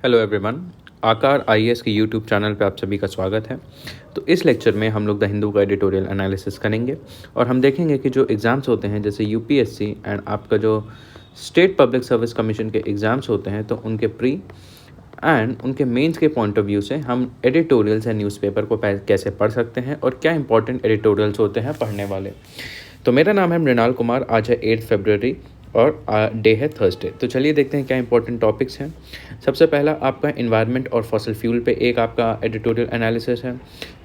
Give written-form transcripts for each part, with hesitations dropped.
Hello everyone. आकार IAS के YouTube channel पे आप सभी का स्वागत है। तो इस लेक्चर में हम लोग द हिंदू का एडिटोरियल एनालिसिस करेंगे और हम देखेंगे कि जो एग्ज़ाम्स होते हैं जैसे यूपीएससी एंड आपका जो स्टेट पब्लिक सर्विस कमीशन के एग्ज़ाम्स होते हैं तो उनके प्री एंड उनके मेंस के पॉइंट ऑफ व्यू से हम एडिटोरियल्स या न्यूज़पेपर को कैसे पढ़ सकते हैं और क्या इंपॉर्टेंट एडिटोरियल्स होते हैं पढ़ने वाले। तो मेरा नाम है मृणाल कुमार। आज है 8 फरवरी और डे है थर्सडे। तो चलिए देखते हैं क्या इंपॉर्टेंट टॉपिक्स हैं। सबसे पहला आपका इन्वायरमेंट और फॉसिल फ्यूल पे एक आपका एडिटोरियल एनालिसिस है।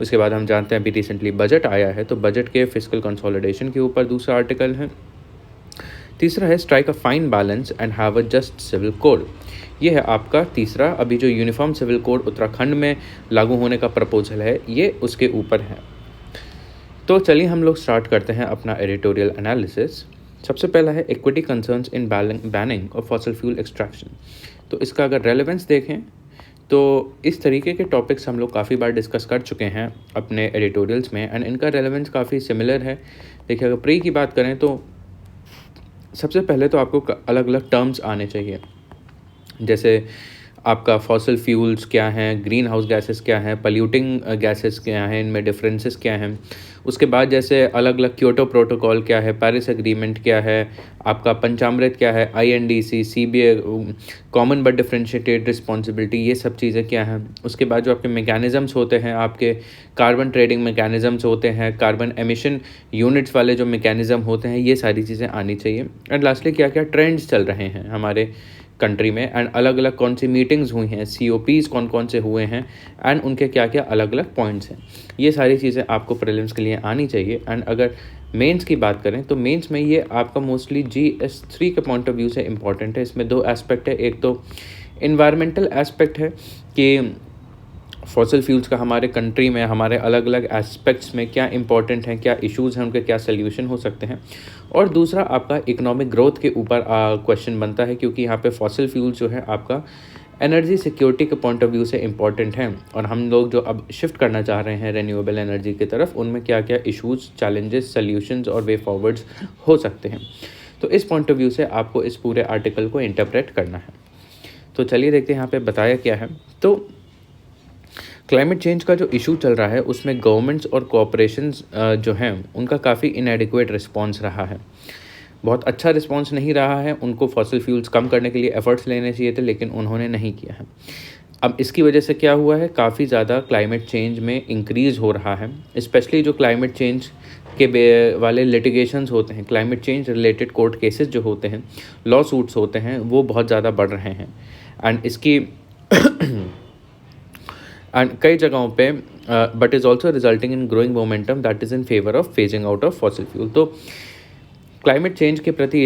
उसके बाद हम जानते हैं अभी रिसेंटली बजट आया है तो बजट के फिस्कल कंसोलिडेशन के ऊपर दूसरा आर्टिकल है। तीसरा है strike a fine balance and have a just civil code. ये है आपका तीसरा। अभी जो यूनिफॉर्म सिविल कोड उत्तराखंड में लागू होने का प्रपोजल है ये उसके ऊपर है। तो चलिए हम लोग स्टार्ट करते हैं अपना एडिटोरियल एनालिसिस। सबसे पहला है equity concerns in banning of fossil fuel extraction. तो इसका अगर रेलेवेंस देखें तो इस तरीके के टॉपिक्स हम लोग काफ़ी बार डिस्कस कर चुके हैं अपने एडिटोरियल्स में एंड इनका रेलेवेंस काफ़ी सिमिलर है। देखिए अगर प्री की बात करें तो सबसे पहले तो आपको अलग अलग टर्म्स आने चाहिए, जैसे आपका फॉसिल फ्यूल्स क्या हैं, ग्रीन हाउस गैसेस क्या हैं, पल्यूटिंग गैसेस क्या हैं, इनमें डिफरेंसेस क्या हैं। उसके बाद जैसे अलग अलग क्योटो प्रोटोकॉल क्या है, पेरिस एग्रीमेंट क्या है, आपका पंचामृत क्या है, INDC, CBA, common but differentiated responsibility, ये सब चीज़ें क्या हैं। उसके बाद जो आपके मैकेनिज़म्स होते हैं, आपके कार्बन ट्रेडिंग मैकेनिज़म्स होते हैं, कार्बन एमिशन यूनिट्स वाले जो मैकेनिज़्म होते हैं, ये सारी चीज़ें आनी चाहिए। एंड लास्टली क्या क्या ट्रेंड्स चल रहे हैं हमारे कंट्री में एंड अलग अलग कौन सी मीटिंग्स हुई हैं, सीओपीज़ कौन कौन से हुए हैं एंड उनके क्या क्या अलग अलग पॉइंट्स हैं। ये सारी चीज़ें आपको प्रीलिम्स के लिए आनी चाहिए। एंड अगर मेंस की बात करें तो मेंस में ये आपका मोस्टली GS3 के पॉइंट ऑफ व्यू से इम्पॉर्टेंट है। इसमें दो एस्पेक्ट है, एक तो इन्वायरमेंटल एस्पेक्ट है कि फॉसिल फ्यूल्स का हमारे कंट्री में हमारे अलग अलग एस्पेक्ट्स में क्या इंपॉर्टेंट हैं, क्या इश्यूज़ हैं, उनके क्या सल्यूशन हो सकते हैं। और दूसरा आपका इकोनॉमिक ग्रोथ के ऊपर क्वेश्चन बनता है, क्योंकि यहाँ पे फॉसिल फ्यूल्स जो है आपका एनर्जी सिक्योरिटी के पॉइंट ऑफ व्यू से इम्पॉर्टेंट हैं और हम लोग जो अब शिफ्ट करना चाह रहे हैं रेन्यूएबल एनर्जी की तरफ, उनमें क्या क्या इश्यूज़, चैलेंजेस, सल्यूशंस और वे फॉरवर्ड्स हो सकते हैं। तो इस पॉइंट ऑफ व्यू से आपको इस पूरे आर्टिकल को इंटरप्रेट करना है। तो चलिए देखते हैं यहाँ पे बताया क्या है। तो क्लाइमेट चेंज का जो इशू चल रहा है उसमें गवर्नमेंट्स और कॉरपोरेशंस जो हैं उनका काफ़ी इनएडिक्वेट रिस्पांस रहा है। बहुत अच्छा रिस्पांस नहीं रहा है। उनको फॉसिल फ्यूल्स कम करने के लिए एफर्ट्स लेने चाहिए थे लेकिन उन्होंने नहीं किया है। अब इसकी वजह से क्या हुआ है, काफ़ी ज़्यादा क्लाइमेट चेंज में इंक्रीज़ हो रहा है। स्पेशली जो क्लाइमेट चेंज के वाले लिटिगेशंस होते हैं, climate change related court cases जो होते हैं, लॉ सूट्स होते हैं, वो बहुत ज़्यादा बढ़ रहे हैं। एंड इसकी एंड कई जगहों पे but is also resulting in growing momentum that is in favour of phasing out of fossil fuel. तो क्लाइमेट चेंज के प्रति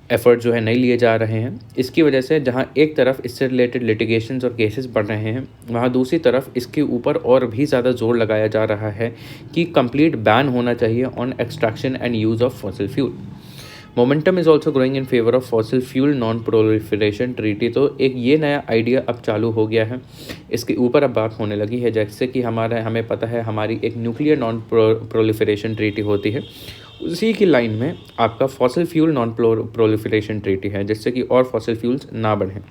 एफर्ट जो है नहीं लिए जा रहे हैं। इसकी वजह से जहाँ एक तरफ इससे रिलेटेड लिटिगेशंस और केसेस बढ़ रहे हैं, वहाँ दूसरी तरफ इसके ऊपर और भी ज़्यादा जोर लगाया जा रहा है कि कंप्लीट बैन होना चाहिए on extraction and use of fossil fuel. Momentum is also growing in favour of fossil fuel non proliferation treaty. तो एक ये नया आइडिया अब चालू हो गया है, इसके ऊपर अब बात होने लगी है। जैसे कि हमें पता है हमारी एक न्यूक्लियर नॉन प्रोलिफरेशन ट्रीटी होती है, उसी की लाइन में आपका fossil fuel non proliferation treaty है, जिससे कि और फॉसिल फ्यूल्स ना बढ़ें।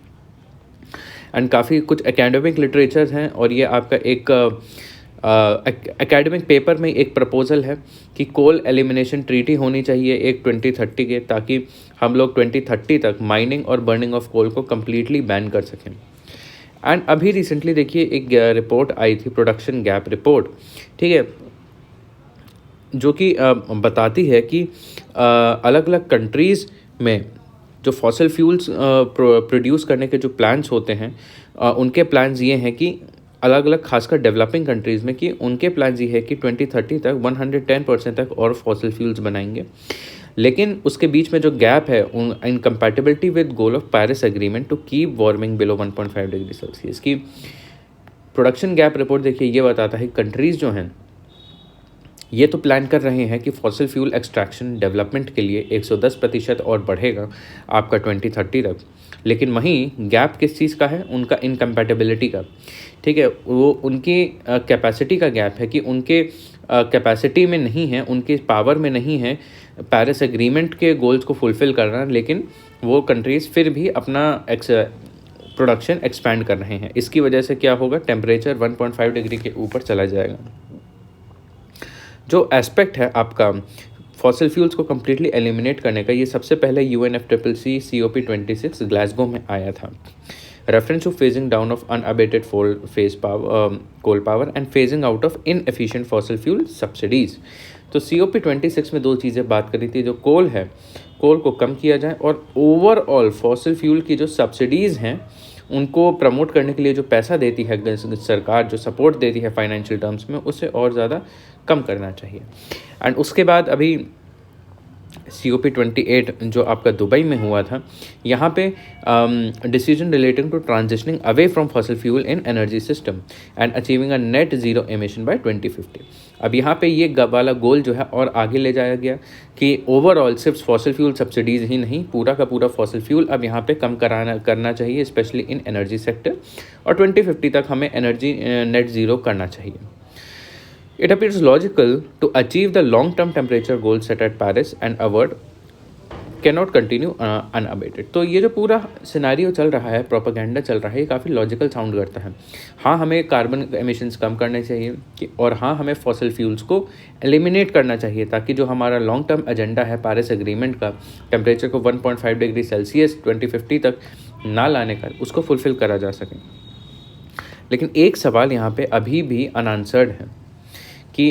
एंड काफ़ी कुछ एकेडमिक लिटरेचर हैं और ये आपका एक एकेडमिक पेपर में एक प्रपोजल है कि कोल एलिमिनेशन ट्रीटी होनी चाहिए एक 2030 के, ताकि हम लोग 2030 तक माइनिंग और बर्निंग ऑफ कोल को कम्प्लीटली बैन कर सकें। एंड अभी रिसेंटली देखिए एक रिपोर्ट आई थी, प्रोडक्शन गैप रिपोर्ट, ठीक है, जो कि बताती है कि अलग अलग कंट्रीज़ में जो फॉसिल फ्यूल्स प्रोड्यूस करने के जो प्लान्स होते हैं, उनके प्लान्स ये हैं कि अलग अलग खासकर डेवलपिंग कंट्रीज़ में कि उनके प्लान्स ये है कि 2030 तक 110% तक और फॉसिल फ्यूल्स बनाएंगे। लेकिन उसके बीच में जो गैप है in compatibility with goal of Paris agreement to keep warming below 1.5 degree Celsius की प्रोडक्शन गैप रिपोर्ट देखिए ये बताता है कंट्रीज़ जो हैं ये तो प्लान कर रहे हैं कि फॉसिल फ्यूल एक्सट्रैक्शन डेवलपमेंट के लिए 110% और बढ़ेगा आपका 2030 तक, लेकिन वहीं गैप किस चीज़ का है, उनका इनकम्पैटिबिलिटी का, ठीक है, वो उनकी कैपेसिटी का गैप है कि उनके कैपेसिटी में नहीं है, उनके पावर में नहीं है पेरिस एग्रीमेंट के गोल्स को फुलफ़िल करना, लेकिन वो कंट्रीज़ फिर भी अपना प्रोडक्शन एक्सपैंड कर रहे हैं। इसकी वजह से क्या होगा, टेम्परेचर 1.5 डिग्री के ऊपर चला जाएगा। जो एस्पेक्ट है आपका फॉसिल फ्यूल्स को कम्प्लीटली एलिमिनेट करने का, ये सबसे पहले UNFCCC COP26 ग्लासगो में आया था। Reference to phasing down of unabated coal power and phasing out of inefficient fossil fuel subsidies. तो COP26 में दो चीज़ें बात करी थी, जो कोल है, कोल को कम किया जाए, और ओवरऑल फॉसिल फ्यूल की जो सब्सिडीज़ हैं उनको प्रमोट करने के लिए जो पैसा देती है सरकार, जो सपोर्ट देती है फाइनेंशियल टर्म्स में, उसे और ज़्यादा कम करना चाहिए। एंड उसके बाद अभी COP28 जो आपका दुबई में हुआ था, यहाँ पे decision relating to transitioning away from fossil fuel in energy system and achieving a net zero emission by 2050। अब यहाँ पे ये वाला गोल जो है और आगे ले जाया गया कि ओवरऑल सिर्फ फॉसिल फ्यूल सब्सिडीज़ ही नहीं, पूरा का पूरा फॉसिल फ्यूल अब यहाँ पे कम करना चाहिए, स्पेशली इन एनर्जी सेक्टर, और 2050 तक हमें एनर्जी नेट ज़ीरो करना चाहिए। It appears logical to achieve the long-term temperature goal set at Paris and avoid cannot continue unabated। तो ये जो पूरा सिनारियो चल रहा है, प्रोपेगेंडा चल रहा है, ये काफ़ी लॉजिकल साउंड करता है। हाँ, हमें कार्बन एमिशंस कम करने चाहिए और हाँ, हमें फॉसिल फ्यूल्स को एलिमिनेट करना चाहिए, ताकि जो हमारा लॉन्ग टर्म एजेंडा है पेरिस एग्रीमेंट का, टेम्परेचर को 1.5 डिग्री सेल्सियस 2050 तक ना लाने का, उसको फुलफ़िल करा जा सके। लेकिन एक सवाल यहाँ पे अभी भी अनआंसर्ड है कि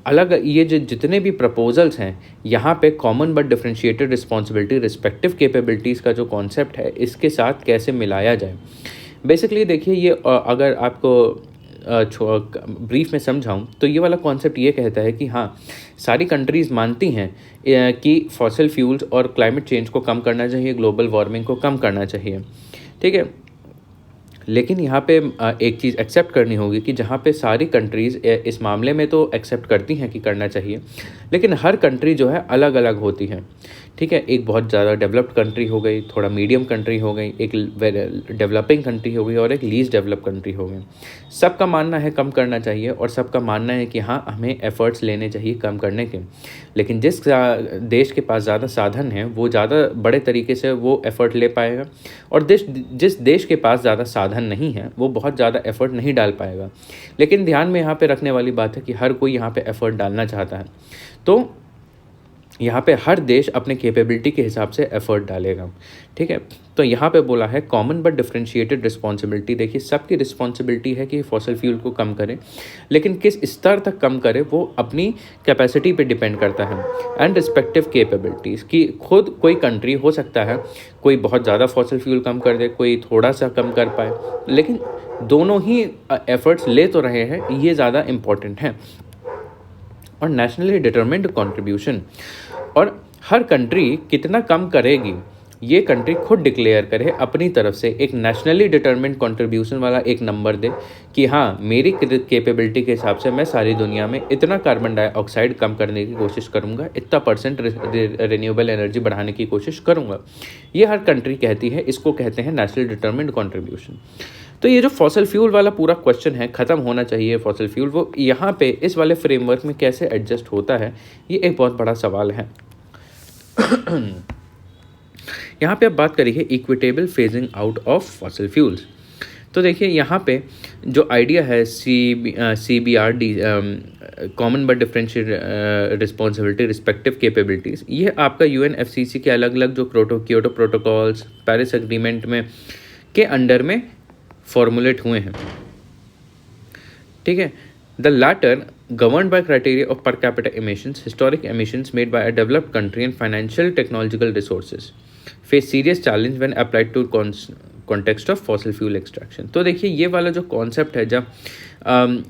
अलग ये जो जितने भी प्रपोजल्स हैं, यहाँ पे common but differentiated responsibility respective capabilities का जो कॉन्सेप्ट है, इसके साथ कैसे मिलाया जाए। बेसिकली देखिए, ये अगर आपको ब्रीफ में समझाऊँ तो ये वाला कॉन्सेप्ट ये कहता है कि हाँ, सारी कंट्रीज़ मानती हैं कि फॉसिल फ्यूल्स और क्लाइमेट चेंज को कम करना चाहिए, ग्लोबल वार्मिंग को कम करना चाहिए, ठीक है। लेकिन यहाँ पे एक चीज़ एक्सेप्ट करनी होगी कि जहाँ पे सारी कंट्रीज़ इस मामले में तो एक्सेप्ट करती हैं कि करना चाहिए, लेकिन हर कंट्री जो है अलग अलग होती है, ठीक है। एक बहुत ज़्यादा डेवलप्ड कंट्री हो गई, थोड़ा मीडियम कंट्री हो गई, एक डेवलपिंग कंट्री हो गई और एक लीस्ट डेवलप कंट्री हो गई। सबका मानना है कम करना चाहिए और सबका मानना है कि हाँ, हमें एफ़र्ट्स लेने चाहिए कम करने के। लेकिन जिस देश के पास ज़्यादा साधन है, वो ज़्यादा बड़े तरीके से वो एफ़र्ट ले पाएगा, और जिस देश के पास ज़्यादा साधन नहीं है, वो बहुत ज़्यादा एफ़र्ट नहीं डाल पाएगा। लेकिन ध्यान में यहाँ पे रखने वाली बात है कि हर कोई यहाँ पे एफ़र्ट डालना चाहता है, तो यहाँ पे हर देश अपने कैपेबिलिटी के हिसाब से एफ़र्ट डालेगा, ठीक है। तो यहाँ पे बोला है कॉमन बट डिफरेंशिएटेड रिस्पॉन्सिबिलिटी। देखिए, सबकी रिस्पॉन्सिबिलिटी है कि फॉसिल फ्यूल को कम करें, लेकिन किस स्तर तक कम करें वो अपनी कैपेसिटी पे डिपेंड करता है, एंड रिस्पेक्टिव कैपेबिलिटीज़ की। खुद कोई कंट्री हो सकता है कोई बहुत ज़्यादा फॉसिल फ्यूल कम कर दे, कोई थोड़ा सा कम कर पाए, लेकिन दोनों ही एफ़र्ट्स ले तो रहे हैं, ये ज़्यादा इम्पॉर्टेंट है। और नेशनली डिटरमिन्ड कंट्रीब्यूशन, और हर कंट्री कितना कम करेगी ये कंट्री खुद डिक्लेयर करे अपनी तरफ से, एक नेशनली डिटरमिन्ड कंट्रीब्यूशन वाला एक नंबर दे कि हाँ, मेरी कैपेबिलिटी के हिसाब से मैं सारी दुनिया में इतना कार्बन डाइऑक्साइड कम करने की कोशिश करूँगा, इतना % रिन्यूएबल एनर्जी बढ़ाने की कोशिश करूँगा। ये हर कंट्री कहती है, इसको कहते हैं नेशनल डिटरमिन्ड कंट्रीब्यूशन। तो ये जो फॉसिल फ्यूल वाला पूरा क्वेश्चन है, ख़त्म होना चाहिए फॉसिल फ्यूल, वो यहाँ पे इस वाले फ्रेमवर्क में कैसे एडजस्ट होता है, ये एक बहुत बड़ा सवाल है। यहाँ पे अब बात करिए equitable phasing out of fossil fuels. तो देखिए, यहाँ पे जो आइडिया है CBRD, common but differentiated responsibility respective capabilities, ये आपका UNFCCC के अलग अलग जो क्योटो प्रोटोकॉल्स, पेरिस एग्रीमेंट में के अंडर में फॉर्मुलेट हुए हैं, ठीक है। The latter governed by criteria of per capita emissions, historic emissions made by a developed country and financial technological resources face serious challenge when applied to context of fossil fuel extraction। तो देखिए, ये वाला जो concept है, जब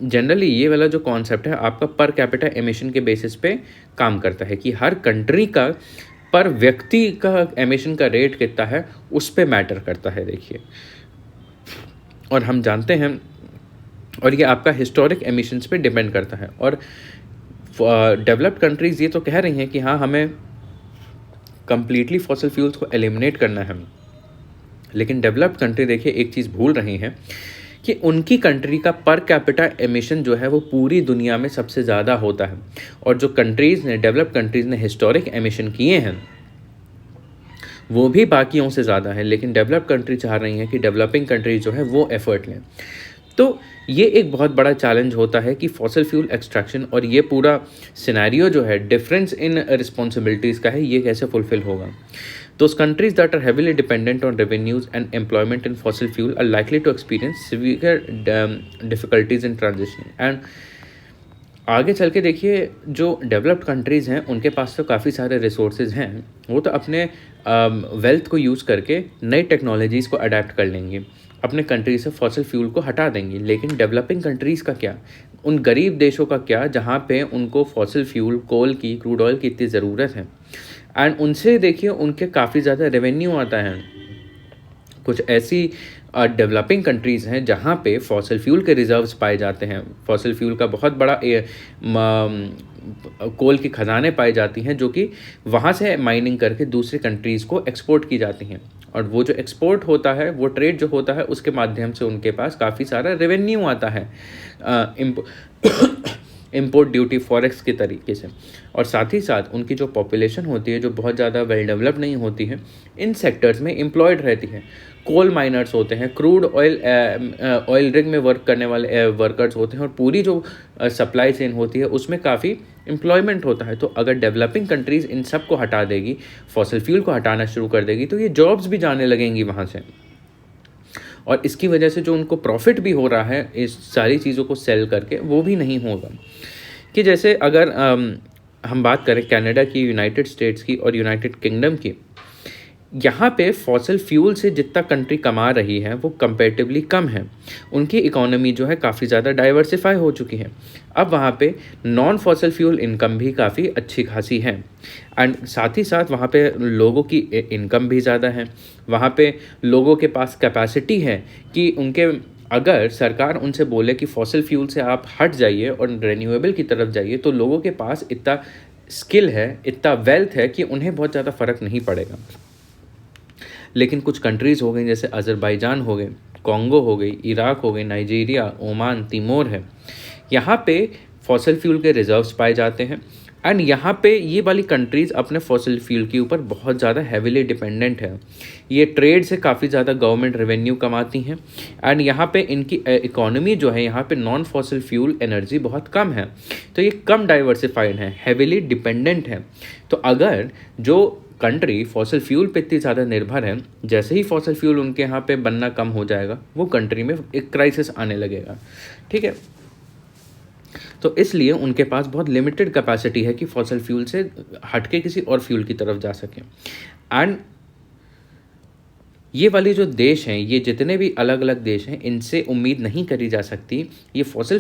generally ये वाला जो कॉन्सेप्ट है आपका पर कैपिटा एमिशन के बेसिस पे काम करता है कि हर कंट्री का पर व्यक्ति का एमिशन का रेट कितना है उस पे मैटर करता है। देखिए, और हम जानते हैं, और ये आपका हिस्टोरिक एमिशंस पे डिपेंड करता है। और डेवलप्ड कंट्रीज़ ये तो कह रही हैं कि हाँ, हमें कम्प्लीटली फॉसिल फ्यूल्स को एलिमिनेट करना है, लेकिन डेवलप्ड कंट्री देखिए एक चीज़ भूल रही हैं कि उनकी कंट्री का पर कैपिटा एमिशन जो है वो पूरी दुनिया में सबसे ज़्यादा होता है। और जो कंट्रीज़ ने, डेवलप्ड कंट्रीज़ ने हिस्टोरिक एमिशन किए हैं, वो भी बाकियों से ज़्यादा है, लेकिन डेवलप्ड कंट्री चाह रही हैं कि डेवलपिंग कंट्री जो है वो एफर्ट लें। तो ये एक बहुत बड़ा चैलेंज होता है कि फॉसिल फ्यूल एक्सट्रैक्शन और ये पूरा सिनेरियो जो है डिफरेंस इन रिस्पॉन्सिबिलिटीज़ का है, ये कैसे फुलफिल होगा। Those countries that are heavily dependent on revenues and employment in fossil fuel are likely to experience severe difficulties in transitioning. And आगे चल के देखिए, जो डेवलप्ड कंट्रीज़ हैं उनके पास तो काफ़ी सारे रिसोर्सेज हैं, वो तो अपने वेल्थ को यूज़ करके नई टेक्नोलॉजीज़ को अडेप्ट कर लेंगे, अपने कंट्री से फॉसिल फ्यूल को हटा देंगे। लेकिन डेवलपिंग कंट्रीज़ का क्या, उन गरीब देशों का क्या जहाँ पे उनको फॉसिल फ्यूल, कोल की, क्रूड ऑयल की इतनी ज़रूरत है। एंड उनसे देखिए उनके काफ़ी ज़्यादा रेवेन्यू आता है। कुछ ऐसी डेवलपिंग कंट्रीज़ हैं जहाँ पे फॉसिल फ्यूल के रिजर्व्स पाए जाते हैं, फॉसिल फ्यूल का बहुत बड़ा कोल की खजाने पाई जाती हैं, जो कि वहाँ से माइनिंग करके दूसरी कंट्रीज़ को एक्सपोर्ट की जाती हैं। और वो जो एक्सपोर्ट होता है, वो ट्रेड जो होता है, उसके माध्यम से उनके पास काफ़ी सारा रेवेन्यू आता है इम्पोर्ट ड्यूटी फॉरेक्स के तरीके से। और साथ ही साथ उनकी जो पॉपुलेशन होती है, जो बहुत ज़्यादा वेल डेवलप नहीं होती है, इन सेक्टर्स में एम्प्लॉयड रहती है। कोल माइनर्स होते हैं, क्रूड ऑयल रिग में वर्क करने वाले वर्कर्स होते हैं, और पूरी जो सप्लाई चेन होती है उसमें काफ़ी एम्प्लॉयमेंट होता है। तो अगर डेवलपिंग कंट्रीज़ इन सब को हटा देगी, फॉसिल फ्यूल को हटाना शुरू कर देगी, तो ये जॉब्स भी जाने लगेंगी वहाँ से। और इसकी वजह से जो उनको प्रॉफिट भी हो रहा है इस सारी चीज़ों को सेल करके, वो भी नहीं होगा। कि जैसे अगर हम बात करें कनाडा की, यूनाइटेड स्टेट्स की और यूनाइटेड किंगडम की, यहाँ पे फॉसिल फ्यूल से जितना कंट्री कमा रही है वो कंपैरेटिवली कम है। उनकी इकोनॉमी जो है काफ़ी ज़्यादा डाइवर्सिफाई हो चुकी है। अब वहाँ पे नॉन फॉसिल फ्यूल इनकम भी काफ़ी अच्छी खासी है, एंड साथ ही साथ वहाँ पे लोगों की इनकम भी ज़्यादा है। वहाँ पे लोगों के पास कैपेसिटी है कि उनके, अगर सरकार उनसे बोले कि फॉसिल फ्यूल से आप हट जाइए और रिन्यूएबल की तरफ जाइए, तो लोगों के पास इतना स्किल है, इतना वेल्थ है कि उन्हें बहुत ज़्यादा फ़र्क नहीं पड़ेगा। लेकिन कुछ कंट्रीज़ हो गई, जैसे अज़रबैजान हो गए, कॉन्गो हो गई, इराक हो गई, नाइजीरिया, ओमान, तिमोर है, यहाँ पे फॉसिल फ्यूल के रिजर्व्स पाए जाते हैं। एंड यहाँ पे ये वाली कंट्रीज़ अपने फॉसिल फ्यूल के ऊपर बहुत ज़्यादा हैविली डिपेंडेंट है। ये ट्रेड से काफ़ी ज़्यादा गवर्नमेंट रेवेन्यू कमाती हैं, एंड यहाँ पे इनकी इकोनॉमी जो है, यहाँ पे नॉन फॉसिल फ्यूल एनर्जी बहुत कम है, तो ये कम डाइवर्सिफाइड है, हैविली डिपेंडेंट है। तो अगर जो कंट्री फॉसिल फ्यूल पे इतनी ज़्यादा निर्भर है, जैसे ही फॉसिल फ्यूल उनके यहाँ पे बनना कम हो जाएगा, वो कंट्री में एक क्राइसिस आने लगेगा। ठीक है, तो इसलिए उनके पास बहुत लिमिटेड कैपेसिटी है कि फॉसिल फ्यूल से हटके किसी और फ्यूल की तरफ जा सकें। एंड ये वाले जो देश हैं, ये जितने भी अलग अलग देश हैं, इनसे उम्मीद नहीं करी जा सकती ये फॉसिल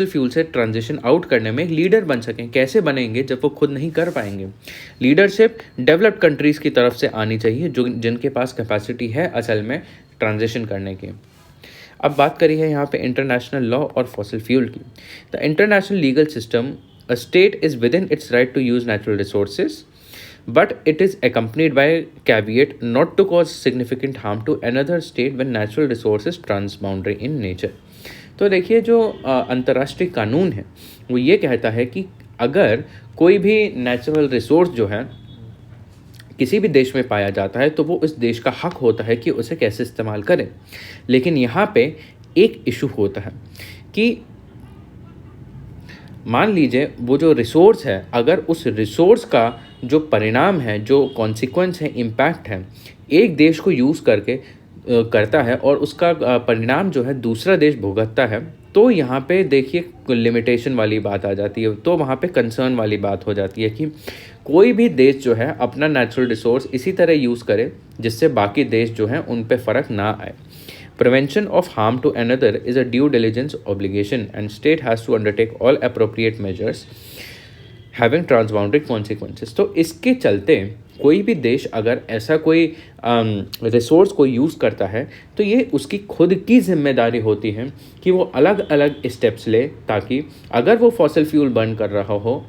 फ्यूल से ट्रांजिशन आउट करने में लीडर बन सकें। कैसे बनेंगे जब वो खुद नहीं कर पाएंगे। लीडरशिप डेवलप्ड कंट्रीज़ की तरफ से आनी चाहिए, जो जिनके पास कैपेसिटी है असल में ट्रांजिशन करने की। अब बात करी है यहाँ पे इंटरनेशनल लॉ और फॉसिल फ्यूल की। The international legal system, a state is within its right to use natural resources, but it is accompanied by caveat not to cause significant harm to another state when natural resources transboundary in nature। तो देखिए, जो अंतर्राष्ट्रीय कानून है वो ये कहता है कि अगर कोई भी नेचुरल रिसोर्स जो है किसी भी देश में पाया जाता है, तो वो उस देश का हक होता है कि उसे कैसे इस्तेमाल करें। लेकिन यहाँ पे एक इशू होता है कि मान लीजिए वो जो रिसोर्स है, अगर उस रिसोर्स का जो परिणाम है, जो कॉन्सिक्वेंस है, इम्पैक्ट है, एक देश को यूज़ करके करता है और उसका परिणाम जो है दूसरा देश भुगतता है, तो यहाँ पे देखिए लिमिटेशन वाली बात आ जाती है। तो वहाँ पे कंसर्न वाली बात हो जाती है कि कोई भी देश जो है अपना नेचुरल रिसोर्स इसी तरह यूज़ करे जिससे बाकी देश जो हैं उन पे फ़र्क ना आए। Prevention of harm to another is a due diligence obligation, and state has to undertake all appropriate measures having transboundary consequences। तो इसके चलते कोई भी देश अगर ऐसा कोई रिसोर्स को यूज़ करता है, तो ये उसकी खुद की जिम्मेदारी होती है कि वो अलग अलग स्टेप्स ले, ताकि अगर वो फॉसिल फ्यूल बर्न कर रहा हो,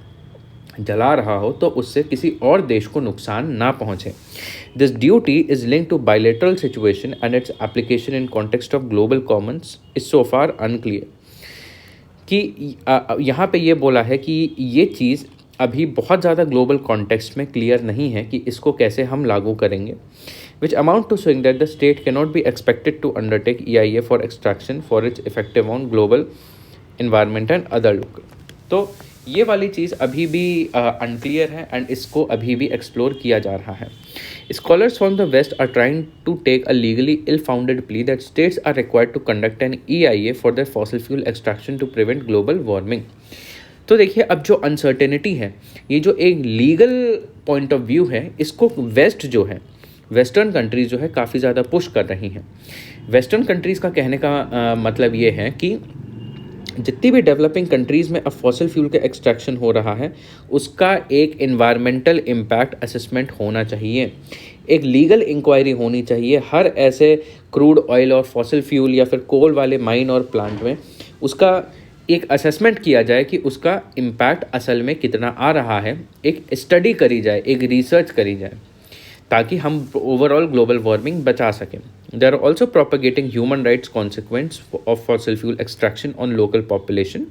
जला रहा हो, तो उससे किसी और देश को नुकसान ना पहुंचे। This duty is linked to bilateral situation and its application in context of global commons is so far unclear. कि यहाँ पे ये बोला है कि ये चीज़ अभी बहुत ज़्यादा ग्लोबल कॉन्टेक्स्ट में क्लियर नहीं है कि इसको कैसे हम लागू करेंगे, which amount to showing that the state cannot be expected to undertake EIA for extraction for its effective on global environment and other local। तो ये वाली चीज़ अभी भी अनक्लियर है एंड इसको अभी भी एक्सप्लोर किया जा रहा है। Scholars from the West are trying to take a legally ill-founded plea that states are required to conduct an EIA for their fossil fuel extraction to prevent global warming। तो देखिए, अब जो अनसर्टेनिटी है, ये जो एक लीगल पॉइंट ऑफ व्यू है, इसको वेस्ट जो है, वेस्टर्न कंट्रीज़ जो है काफ़ी ज़्यादा पुश कर रही हैं। वेस्टर्न कंट्रीज़ का कहने का मतलब ये है कि जितनी भी डेवलपिंग कंट्रीज़ में अब फॉसिल फ्यूल का एक्सट्रैक्शन हो रहा है, उसका एक इन्वायरमेंटल इम्पैक्ट असेसमेंट होना चाहिए, एक लीगल इंक्वायरी होनी चाहिए हर ऐसे क्रूड ऑयल और फॉसिल फ्यूल या फिर कोल वाले माइन और प्लांट में। उसका एक असेसमेंट किया जाए कि उसका इम्पैक्ट असल में कितना आ रहा है, एक स्टडी करी जाए, एक रिसर्च करी जाए, ताकि हम ओवरऑल ग्लोबल वार्मिंग बचा सकें। They are also propagating human rights consequence of fossil fuel extraction on local population,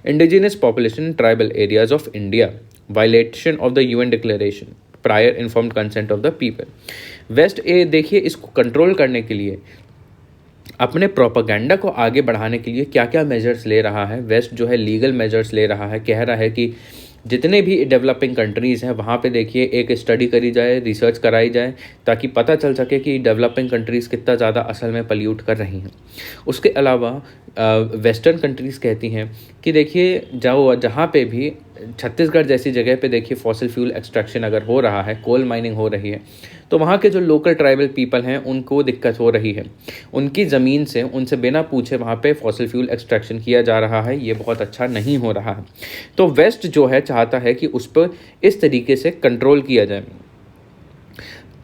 indigenous population, tribal areas of India, violation of the UN declaration, prior informed consent of the people. वेस्ट देखिए, इसको control करने के लिए, अपने propaganda को आगे बढ़ाने के लिए क्या क्या मेजर्स ले रहा है वेस्ट जो है, लीगल मेजर्स ले रहा है। कह रहा है कि जितने भी डेवलपिंग कंट्रीज़ हैं वहाँ पे देखिए एक स्टडी करी जाए, रिसर्च कराई जाए, ताकि पता चल सके कि डेवलपिंग कंट्रीज़ कितना ज़्यादा असल में पल्यूट कर रही हैं। उसके अलावा वेस्टर्न कंट्रीज़ कहती हैं कि देखिए, जहाँ पे भी छत्तीसगढ़ जैसी जगह पे देखिए फॉसिल फ्यूल एक्सट्रैक्शन अगर हो रहा है, कोल माइनिंग हो रही है, तो वहाँ के जो लोकल ट्राइबल पीपल हैं उनको दिक्कत हो रही है। उनकी ज़मीन से उनसे बिना पूछे वहाँ पे फॉसिल फ्यूल एक्सट्रैक्शन किया जा रहा है, ये बहुत अच्छा नहीं हो रहा है। तो वेस्ट जो है चाहता है कि उस पर इस तरीके से कंट्रोल किया जाए।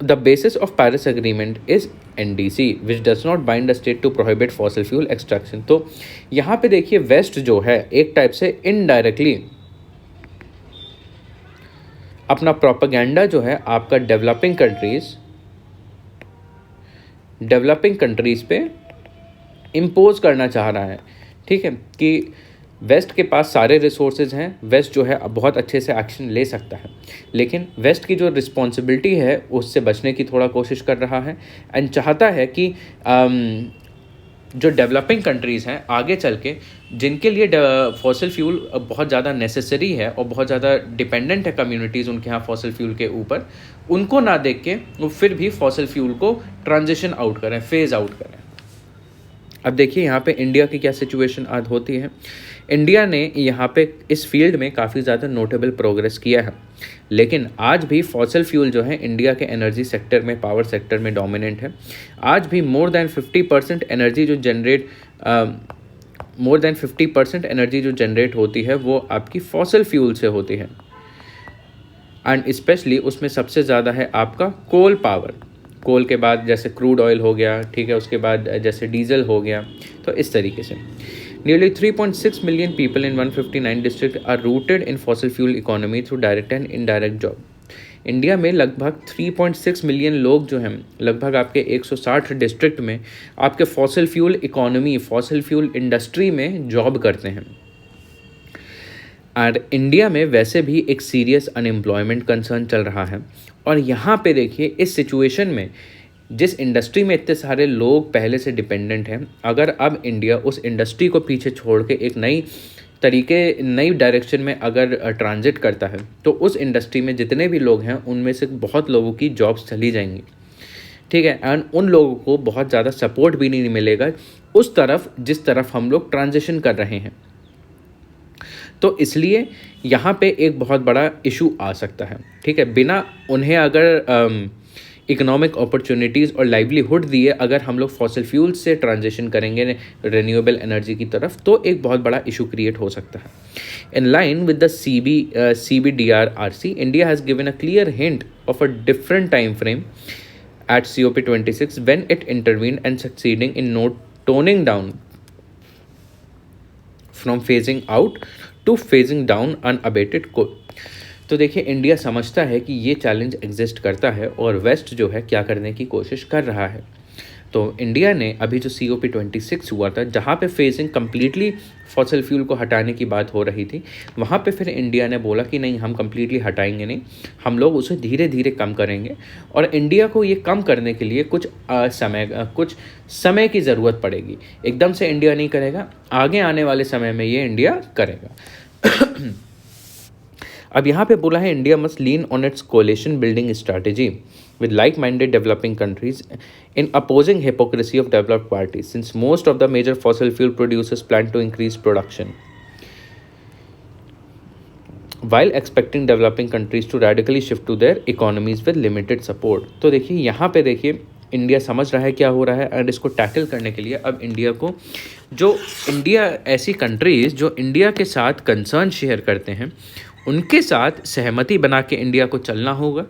The basis of Paris Agreement is NDC, which does not bind a state to prohibit fossil fuel extraction। तो यहाँ पे देखिए वेस्ट जो है एक टाइप से इनडायरेक्टली अपना प्रोपेगेंडा जो है आपका डेवलपिंग कंट्रीज़ पे इम्पोज करना चाह रहा है। ठीक है, कि वेस्ट के पास सारे रिसोर्सेज हैं, वेस्ट जो है अब बहुत अच्छे से एक्शन ले सकता है, लेकिन वेस्ट की जो रिस्पॉन्सिबिलिटी है उससे बचने की थोड़ा कोशिश कर रहा है एंड चाहता है कि जो डेवलपिंग कंट्रीज़ हैं आगे चल के, जिनके लिए फॉसिल फ्यूल बहुत ज़्यादा नेसेसरी है और बहुत ज़्यादा डिपेंडेंट है कम्युनिटीज़ उनके यहाँ फॉसिल फ्यूल के ऊपर, उनको ना देख के वो फिर भी फॉसिल फ्यूल को ट्रांजिशन आउट करें, फेज़ आउट करें। अब देखिए यहाँ पे इंडिया की क्या सिचुएशन आज होती है। इंडिया ने यहाँ पे इस फील्ड में काफ़ी ज़्यादा नोटेबल प्रोग्रेस किया है, लेकिन आज भी फॉसिल फ्यूल जो है इंडिया के एनर्जी सेक्टर में, पावर सेक्टर में डोमिनेंट है। आज भी मोर देन 50% एनर्जी जो जनरेट होती है वो आपकी फॉसिल फ्यूल से होती है, एंड स्पेशली उसमें सबसे ज़्यादा है आपका कोल पावर। कोल के बाद जैसे क्रूड ऑयल हो गया, ठीक है, उसके बाद जैसे डीजल हो गया, तो इस तरीके से Nearly 3.6 million people in 159 districts are rooted in fossil fuel economy through direct and indirect job। India में लगभग 3.6 मिलियन लोग जो हैं, लगभग आपके 160 डिस्ट्रिक्ट में आपके fossil fuel economy, fossil fuel industry में जॉब करते हैं। और इंडिया में वैसे भी एक सीरियस अनएम्प्लॉयमेंट कंसर्न चल रहा है, और यहाँ पे देखिए इस सिचुएशन में जिस इंडस्ट्री में इतने सारे लोग पहले से डिपेंडेंट हैं, अगर अब इंडिया उस इंडस्ट्री को पीछे छोड़ के एक नई डायरेक्शन में अगर ट्रांजिट करता है, तो उस इंडस्ट्री में जितने भी लोग हैं उनमें से बहुत लोगों की जॉब्स चली जाएंगी। ठीक है, एंड उन लोगों को बहुत ज़्यादा सपोर्ट भी नहीं मिलेगा उस तरफ जिस तरफ हम लोग ट्रांजिशन कर रहे हैं। तो इसलिए यहाँ पे एक बहुत बड़ा इशू आ सकता है। ठीक है, बिना उन्हें अगर इकोनॉमिक अपॉर्चुनिटीज़ और लाइवलीहुड दिए अगर हम लोग फॉसिल फ्यूल्स से ट्रांजिशन करेंगे रिन्यूएबल एनर्जी की तरफ, तो एक बहुत बड़ा इशू क्रिएट हो सकता है। In line with the CBDRRC, India has given a clear hint of a different time frame at COP26 when it intervened and succeeding in toning down from phasing out to phasing down unabated coal। तो देखिए India समझता है कि ये challenge exist करता है और waste जो है क्या करने की कोशिश कर रहा है। तो इंडिया ने अभी जो COP26 हुआ था, जहाँ पे फेजिंग कम्प्लीटली फॉसिल फ्यूल को हटाने की बात हो रही थी, वहाँ पे फिर इंडिया ने बोला कि नहीं, हम कम्प्लीटली हटाएंगे नहीं, हम लोग उसे धीरे धीरे कम करेंगे। और इंडिया को ये कम करने के लिए कुछ समय की ज़रूरत पड़ेगी। एकदम से इंडिया नहीं करेगा, आगे आने वाले समय में ये इंडिया करेगा। अब यहाँ पे बोला है India must lean on its coalition building strategy with like-minded developing countries in opposing hypocrisy of developed parties, since most of the major fossil fuel producers plan to increase production while expecting developing countries to radically shift to their economies with limited support। तो देखिए यहाँ पे देखिए India समझ रहा है क्या हो रहा है, और इसको टैकल करने के लिए अब इंडिया को ऐसी कंट्रीज़ जो इंडिया के साथ कंसर्न शेयर करते हैं, उनके साथ सहमति बना के इंडिया को चलना होगा।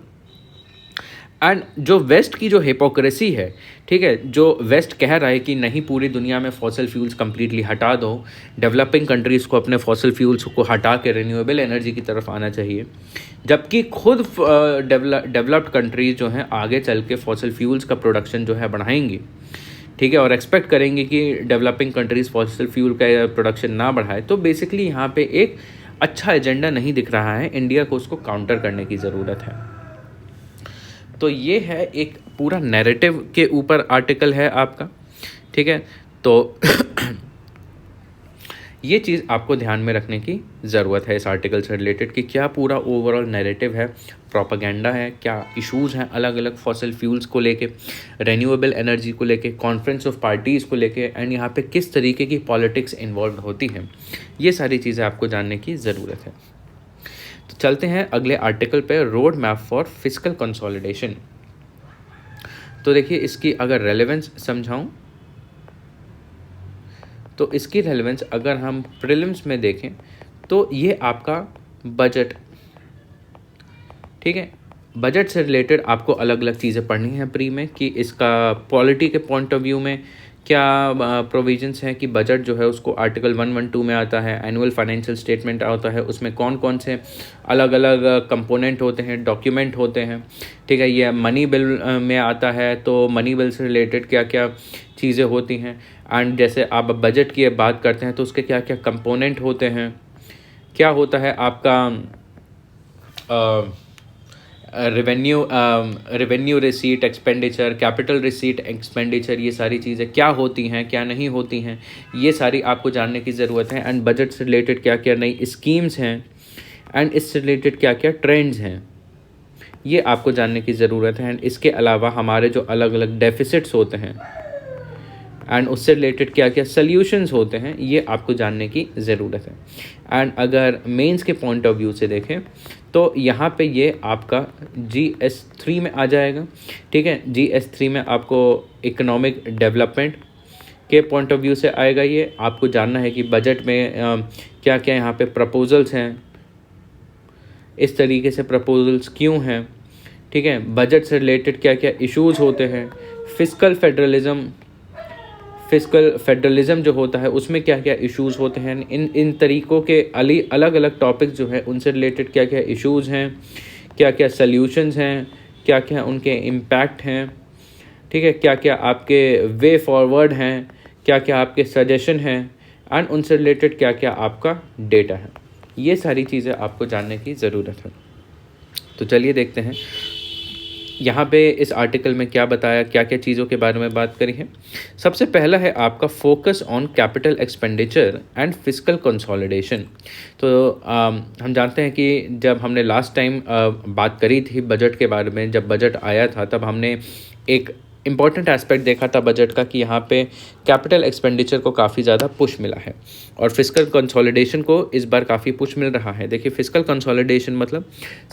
एंड जो वेस्ट की जो हिपोक्रेसी है, ठीक है, जो वेस्ट कह रहा है कि नहीं पूरी दुनिया में फॉसिल फ्यूल्स कम्प्लीटली हटा दो, डेवलपिंग कंट्रीज़ को अपने फॉसिल फ्यूल्स को हटा के रिन्यूएबल एनर्जी की तरफ आना चाहिए, जबकि खुद डेवलप्ड कंट्रीज जो हैं आगे चल के फॉसिल फ्यूल्स का प्रोडक्शन जो है बढ़ाएंगी, ठीक है, और एक्सपेक्ट करेंगे कि डेवलपिंग कंट्रीज़ फॉसिल फ्यूल का प्रोडक्शन ना बढ़ाए। तो बेसिकली यहाँ पे एक अच्छा एजेंडा नहीं दिख रहा है, इंडिया को उसको काउंटर करने की ज़रूरत है। तो ये है एक पूरा नैरेटिव के ऊपर आर्टिकल है आपका, ठीक है। तो ये चीज़ आपको ध्यान में रखने की ज़रूरत है इस आर्टिकल से रिलेटेड कि क्या पूरा ओवरऑल नैरेटिव है, प्रोपेगेंडा है, क्या इश्यूज़ हैं अलग अलग फॉसिल फ्यूल्स को लेके, रेन्यूएबल एनर्जी को लेके, कॉन्फ्रेंस ऑफ पार्टीज़ को लेके, एंड यहाँ पे किस तरीके की पॉलिटिक्स इन्वॉल्व होती हैं, ये सारी चीज़ें आपको जानने की ज़रूरत है। तो चलते हैं अगले आर्टिकल पे, road map for fiscal consolidation. तो देखिए इसकी अगर रेलेवेंस समझाऊं तो इसकी रेलेवेंस अगर हम प्रीलिम्स में देखें तो ये आपका बजट, ठीक है, बजट से रिलेटेड आपको अलग अलग चीज़ें पढ़नी है प्री में कि इसका पॉलिटी के पॉइंट ऑफ व्यू में क्या प्रोविजंस हैं कि बजट जो है उसको आर्टिकल 112 में आता है, एनुअल फाइनेंशियल स्टेटमेंट आता है, उसमें कौन कौन से अलग अलग कंपोनेंट होते हैं, डॉक्यूमेंट होते हैं, ठीक है। ये मनी बिल में आता है, तो मनी बिल से रिलेटेड क्या क्या चीज़ें होती हैं, एंड जैसे आप बजट की बात करते हैं तो उसके क्या क्या कंपोनेंट होते हैं, क्या होता है आपका revenue receipt expenditure, capital receipt expenditure, ये सारी चीज़ें क्या होती हैं क्या नहीं होती हैं, ये सारी आपको जानने की ज़रूरत है। एंड बजट से रिलेटेड क्या क्या नई स्कीम्स हैं, एंड इससे रिलेटेड क्या क्या ट्रेंड्स हैं, ये आपको जानने की ज़रूरत है। एंड इसके अलावा हमारे जो अलग अलग डेफिसिट्स होते हैं एंड उससे रिलेटेड क्या क्या सल्यूशंस होते हैं, ये आपको जानने की ज़रूरत है। एंड अगर मेंस के पॉइंट ऑफ व्यू से देखें तो यहाँ पे ये आपका GS3 में आ जाएगा, ठीक है। GS3 में आपको इकोनॉमिक डेवलपमेंट के पॉइंट ऑफ व्यू से आएगा। ये आपको जानना है कि बजट में क्या क्या यहाँ पे प्रपोजल्स हैं, इस तरीके से प्रपोजल्स क्यों हैं, ठीक है। बजट से रिलेटेड क्या क्या इश्यूज़ होते हैं, फिस्कल फेडरलिज्म जो होता है उसमें क्या क्या इश्यूज़ होते हैं, इन तरीक़ों के अलग अलग टॉपिक्स जो है उनसे रिलेटेड क्या क्या इश्यूज़ हैं, क्या क्या सल्यूशंस हैं, क्या क्या उनके इम्पैक्ट हैं, ठीक है, क्या क्या आपके वे फॉरवर्ड हैं, क्या क्या आपके सजेशन हैं, एंड उनसे रिलेटेड क्या क्या आपका डेटा है, ये सारी चीज़ें आपको जानने की ज़रूरत है। तो चलिए देखते हैं यहाँ पे इस आर्टिकल में क्या बताया, क्या क्या चीज़ों के बारे में बात करी है। सबसे पहला है आपका focus on capital expenditure and fiscal consolidation. तो हम जानते हैं कि जब हमने लास्ट टाइम बात करी थी बजट के बारे में, जब बजट आया था तब हमने एक इम्पॉर्टेंट एस्पेक्ट देखा था बजट का कि यहाँ पे कैपिटल एक्सपेंडिचर को काफ़ी ज़्यादा पुश मिला है और फिस्कल कंसोलिडेशन को इस बार काफ़ी पुश मिल रहा है। देखिए फिस्कल कंसोलिडेशन मतलब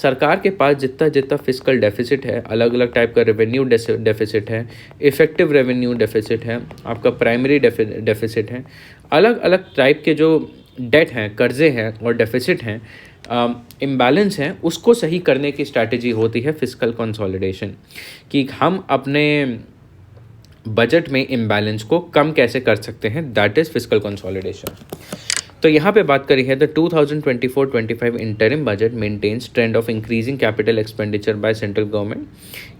सरकार के पास जितना फिस्कल डेफिसिट है, अलग अलग टाइप का रेवेन्यू डेफिसिट है, इफेक्टिव रेवेन्यू डेफिसिट है, आपका प्राइमरी डेफिसिट है, अलग अलग टाइप के जो डेट हैं, कर्जे हैं और डेफिसिट हैं, इम्बैलेंस हैं, उसको सही करने की स्ट्रैटेजी होती है फिस्कल कंसोलिडेशन कि हम अपने बजट में इम्बैलेंस को कम कैसे कर सकते हैं, दैट इज़ फिस्कल कंसोलिडेशन। तो यहाँ पे बात करी है the 2024-25 interim budget maintains trend of increasing capital expenditure by central government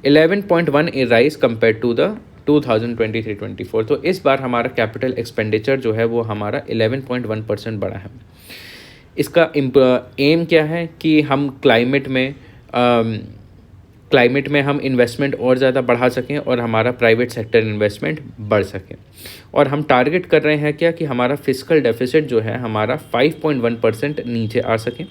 11.1 rise compare to the 2023-24। तो इस बार हमारा कैपिटल एक्सपेंडिचर जो है वो हमारा 11.1% बढ़ा है। इसका एम क्या है कि हम क्लाइमेट में हम इन्वेस्टमेंट और ज़्यादा बढ़ा सकें और हमारा प्राइवेट सेक्टर इन्वेस्टमेंट बढ़ सके। और हम टारगेट कर रहे हैं क्या कि हमारा फिस्कल डेफिसिट जो है हमारा 5.1% नीचे आ सके।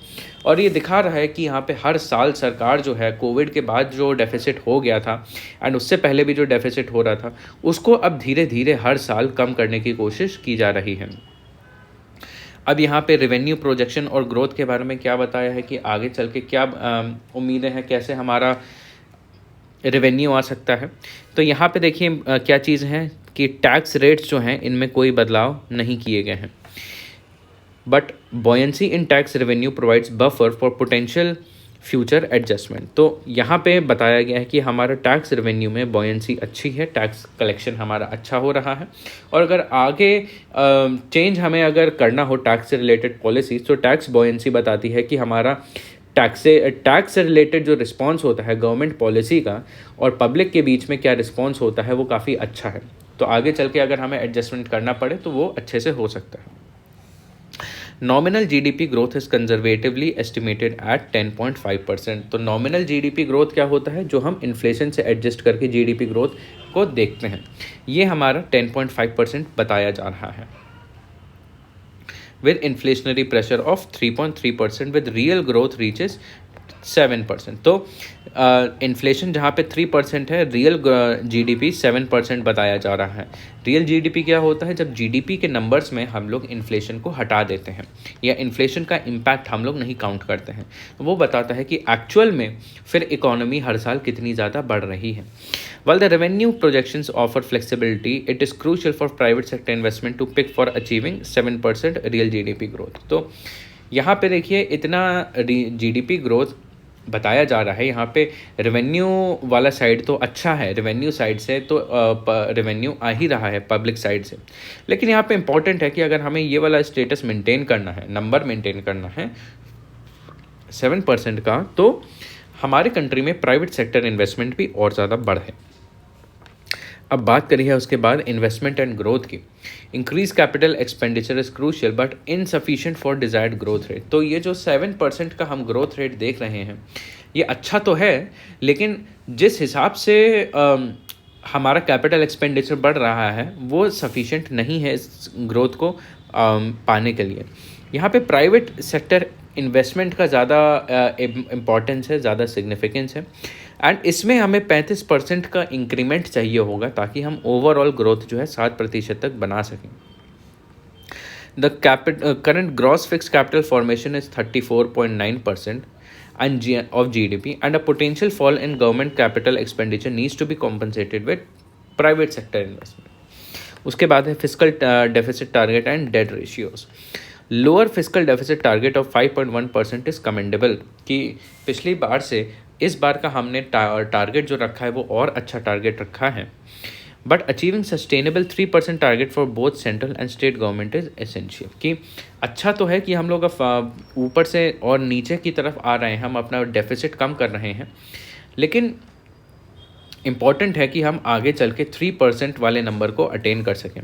और ये दिखा रहा है कि यहाँ पे हर साल सरकार जो है कोविड के बाद जो डेफिसिट हो गया था एंड उससे पहले भी जो डेफिसिट हो रहा था उसको अब धीरे धीरे हर साल कम करने की कोशिश की जा रही है। अब यहाँ पे रेवेन्यू प्रोजेक्शन और ग्रोथ के बारे में क्या बताया है कि आगे चल के क्या उम्मीदें हैं, कैसे हमारा रेवेन्यू आ सकता है। तो यहाँ पे देखिए क्या चीज़ है कि टैक्स रेट्स जो हैं इनमें कोई बदलाव नहीं किए गए हैं, but buoyancy in tax revenue provides buffer for potential future adjustment. तो यहाँ पे बताया गया है कि हमारा टैक्स रेवेन्यू में बॉयंसी अच्छी है, टैक्स कलेक्शन हमारा अच्छा हो रहा है। और अगर आगे चेंज हमें अगर करना हो टैक्स से रिलेटेड पॉलिसीज तो टैक्स बॉयंसी बताती है कि हमारा टैक्स से रिलेटेड जो रिस्पॉन्स होता है गवर्नमेंट पॉलिसी का और पब्लिक के बीच में क्या रिस्पॉन्स होता है वो काफ़ी अच्छा है। तो आगे चल के अगर हमें एडजस्टमेंट करना पड़े तो वो अच्छे से हो सकता है। Nominal GDP growth is conservatively estimated at 10.5%। तो नॉमिनल जीडीपी ग्रोथ क्या होता है, जो हम इन्फ्लेशन से एडजस्ट करके जीडीपी ग्रोथ को देखते हैं, ये हमारा 10.5% बताया जा रहा है with inflationary pressure of 3.3% with real growth reaches 7%। तो इन्फ्लेशन जहाँ पे 3% है, रियल जीडीपी 7% बताया जा रहा है। रियल जीडीपी क्या होता है, जब जीडीपी के नंबर्स में हम लोग इन्फ्लेशन को हटा देते हैं या इन्फ्लेशन का इम्पैक्ट हम लोग नहीं काउंट करते हैं, वो बताता है कि एक्चुअल में फिर इकोनॉमी हर साल कितनी ज़्यादा बढ़ रही है। While the revenue projections offer flexibility, it is crucial for private sector investment to pick for achieving 7% real GDP growth। तो यहाँ पे देखिए इतना जीडीपी ग्रोथ बताया जा रहा है, यहाँ पे रेवेन्यू वाला साइड तो अच्छा है, रेवेन्यू साइड से तो रेवेन्यू आ ही रहा है पब्लिक साइड से। लेकिन यहाँ पे इम्पॉर्टेंट है कि अगर हमें ये वाला स्टेटस मेंटेन करना है, नंबर मेंटेन करना है 7% का, तो हमारे कंट्री में प्राइवेट सेक्टर इन्वेस्टमेंट भी और ज़्यादा बढ़े। अब बात करी है उसके बाद इन्वेस्टमेंट एंड ग्रोथ की। Increase capital expenditure is crucial but insufficient for desired growth rate. तो ये जो 7% का हम ग्रोथ रेट देख रहे हैं ये अच्छा तो है, लेकिन जिस हिसाब से हमारा कैपिटल एक्सपेंडिचर बढ़ रहा है वो सफिशिएंट नहीं है इस ग्रोथ को पाने के लिए। यहाँ पे प्राइवेट सेक्टर इन्वेस्टमेंट का ज़्यादा इम्पॉर्टेंस है, ज़्यादा सिग्निफिकेंस है एंड इसमें हमें 35% का इंक्रीमेंट चाहिए होगा ताकि हम ओवरऑल ग्रोथ जो है 7% तक बना सकें। The current gross fix capital formation is 34.9% of GDP and a potential fall in government capital expenditure needs to be compensated with private sector investment। उसके बाद है fiscal deficit target and debt ratios. Lower fiscal deficit target of 5.1% is commendable, कि पिछली बार से इस बार का हमने target जो रखा है वो और अच्छा टारगेट रखा है, but achieving sustainable 3% target for both central and state government is essential. कि अच्छा तो है कि हम लोग ऊपर से और नीचे की तरफ आ रहे हैं, हम अपना डेफिसिट कम कर रहे हैं, लेकिन इम्पॉर्टेंट है कि हम आगे चल के 3% वाले नंबर को अटेन कर सकें।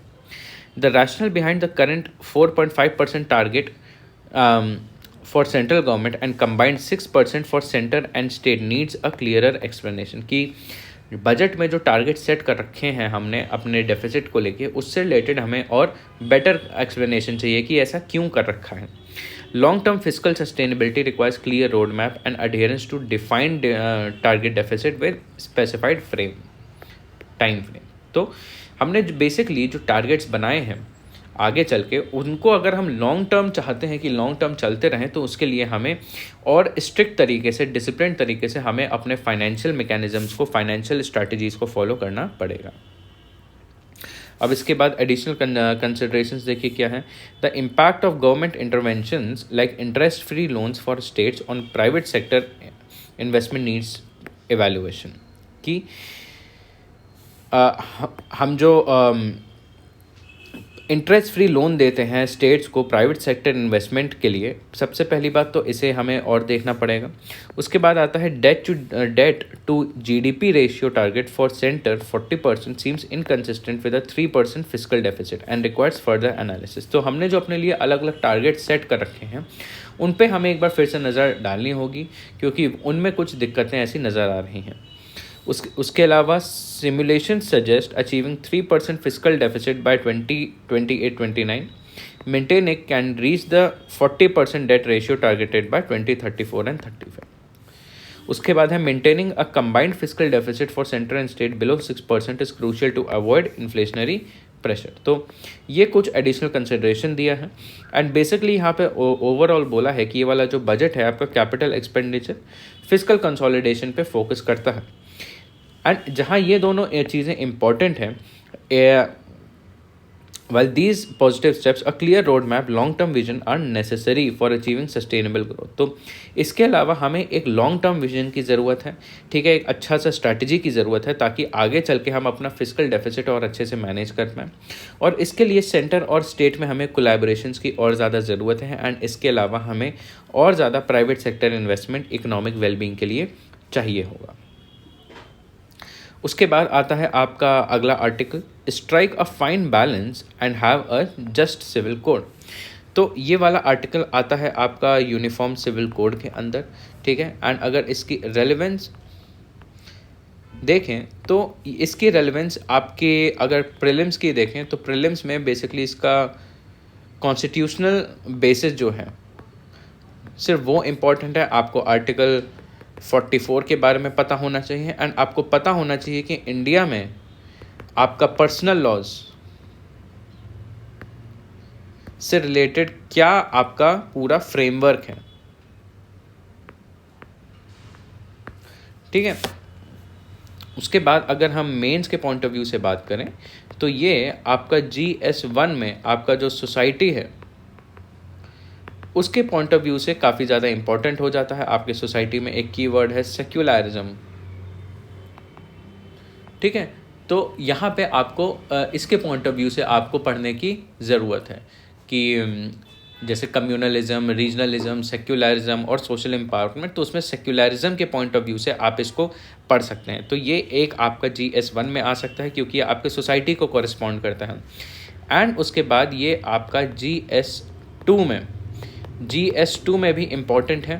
The rational behind the current 4.5% target for central government and combined 6% for centre and state needs a clearer explanation. कि बजट में जो टारगेट सेट कर रखे हैं हमने अपने डेफिसिट को लेके, उससे रिलेटेड हमें और बेटर एक्सप्लेनेशन चाहिए कि ऐसा क्यों कर रखा है। Long term physical sustainability requires clear road map and adherence to defined target deficit with specified time frame. तो हमने बेसिकली जो टारगेट्स बनाए हैं आगे चल के उनको अगर हम लॉन्ग टर्म चाहते हैं कि लॉन्ग टर्म चलते रहें, तो उसके लिए हमें और स्ट्रिक्ट तरीके से, डिसिप्लिन तरीके से हमें अपने फाइनेंशियल मैकेनिज्म्स को, फाइनेंशियल स्ट्रैटेजीज़ को फॉलो करना पड़ेगा। अब इसके बाद एडिशनल कंसिडरेशंस देखिए क्या है। The impact of government interventions like interest free loans for states on private sector investment needs evaluation. कि हम जो इंटरेस्ट फ्री लोन देते हैं स्टेट्स को प्राइवेट सेक्टर इन्वेस्टमेंट के लिए। सबसे पहली बात तो इसे हमें और देखना पड़ेगा। उसके बाद आता है debt to GDP ratio target for centre 40% seems inconsistent with a 3% physical deficit and requires further analysis. तो हमने जो अपने लिए अलग अलग टारगेट सेट कर रखे हैं उन पे हमें एक बार फिर से नज़र डालनी होगी, क्योंकि उनमें कुछ दिक्कतें ऐसी नज़र आ रही हैं। उसके अलावा simulation suggest achieving 3% physical deficit by 2028-29, maintain it can reach the 40% debt ratio targeted by 2034 and 35। उसके बाद है maintaining a combined physical deficit for centre and state below 6% is crucial to avoid inflationary pressure. तो ये कुछ additional consideration दिया है and basically यहाँ पे ओवरऑल बोला है कि ये वाला जो बजट है आपका कैपिटल एक्सपेंडिचर फिजिकल कंसोलिडेशन पे फोकस करता है। एंड जहाँ ये दोनों चीज़ें इंपॉर्टेंट हैं, while these positive steps a clear roadmap long term vision are necessary for achieving sustainable growth। तो इसके अलावा हमें एक लॉन्ग टर्म विजन की ज़रूरत है, ठीक है, एक अच्छा सा स्ट्रैटेजी की ज़रूरत है ताकि आगे चल के हम अपना फिजिकल डेफिसिट और अच्छे से मैनेज कर पाएँ। और इसके लिए सेंटर और स्टेट में हमें कोलैबोरेशंस की और ज़्यादा ज़रूरत है एंड इसके अलावा हमें और ज़्यादा private sector investment economic wellbeing के लिए चाहिए होगा। उसके बाद आता है आपका अगला article, strike a fine balance and have a just civil code. तो ये वाला आर्टिकल आता है आपका यूनिफॉर्म सिविल कोड के अंदर, ठीक है। एंड अगर इसकी रेलेवेंस देखें तो इसकी रेलेवेंस आपके अगर प्रीलिम्स की देखें तो प्रीलिम्स में बेसिकली इसका कॉन्स्टिट्यूशनल बेसिस जो है सिर्फ वो इम्पॉर्टेंट है। आपको आर्टिकल 44 के बारे में पता होना चाहिए एंड आपको पता होना चाहिए कि इंडिया में आपका पर्सनल लॉज से रिलेटेड क्या आपका पूरा फ्रेमवर्क है, ठीक है। उसके बाद अगर हम मेंस के पॉइंट ऑफ व्यू से बात करें तो ये आपका GS1 में आपका जो सोसाइटी है उसके पॉइंट ऑफ व्यू से काफ़ी ज़्यादा इंपॉर्टेंट हो जाता है। आपके सोसाइटी में एक कीवर्ड है सेक्युलरिज्म, ठीक है। तो यहाँ पे आपको इसके पॉइंट ऑफ व्यू से आपको पढ़ने की ज़रूरत है कि जैसे कम्युनलिज्म, रीजनलिज्म, सेक्युलरिज्म और सोशल एम्पावरमेंट, तो उसमें सेक्युलरिज्म के पॉइंट ऑफ व्यू से आप इसको पढ़ सकते हैं। तो ये एक आपका GS1 में आ सकता है क्योंकि ये आपके सोसाइटी को कॉरेस्पॉन्ड करता है। एंड उसके बाद ये आपका GS2 में भी इम्पॉर्टेंट है,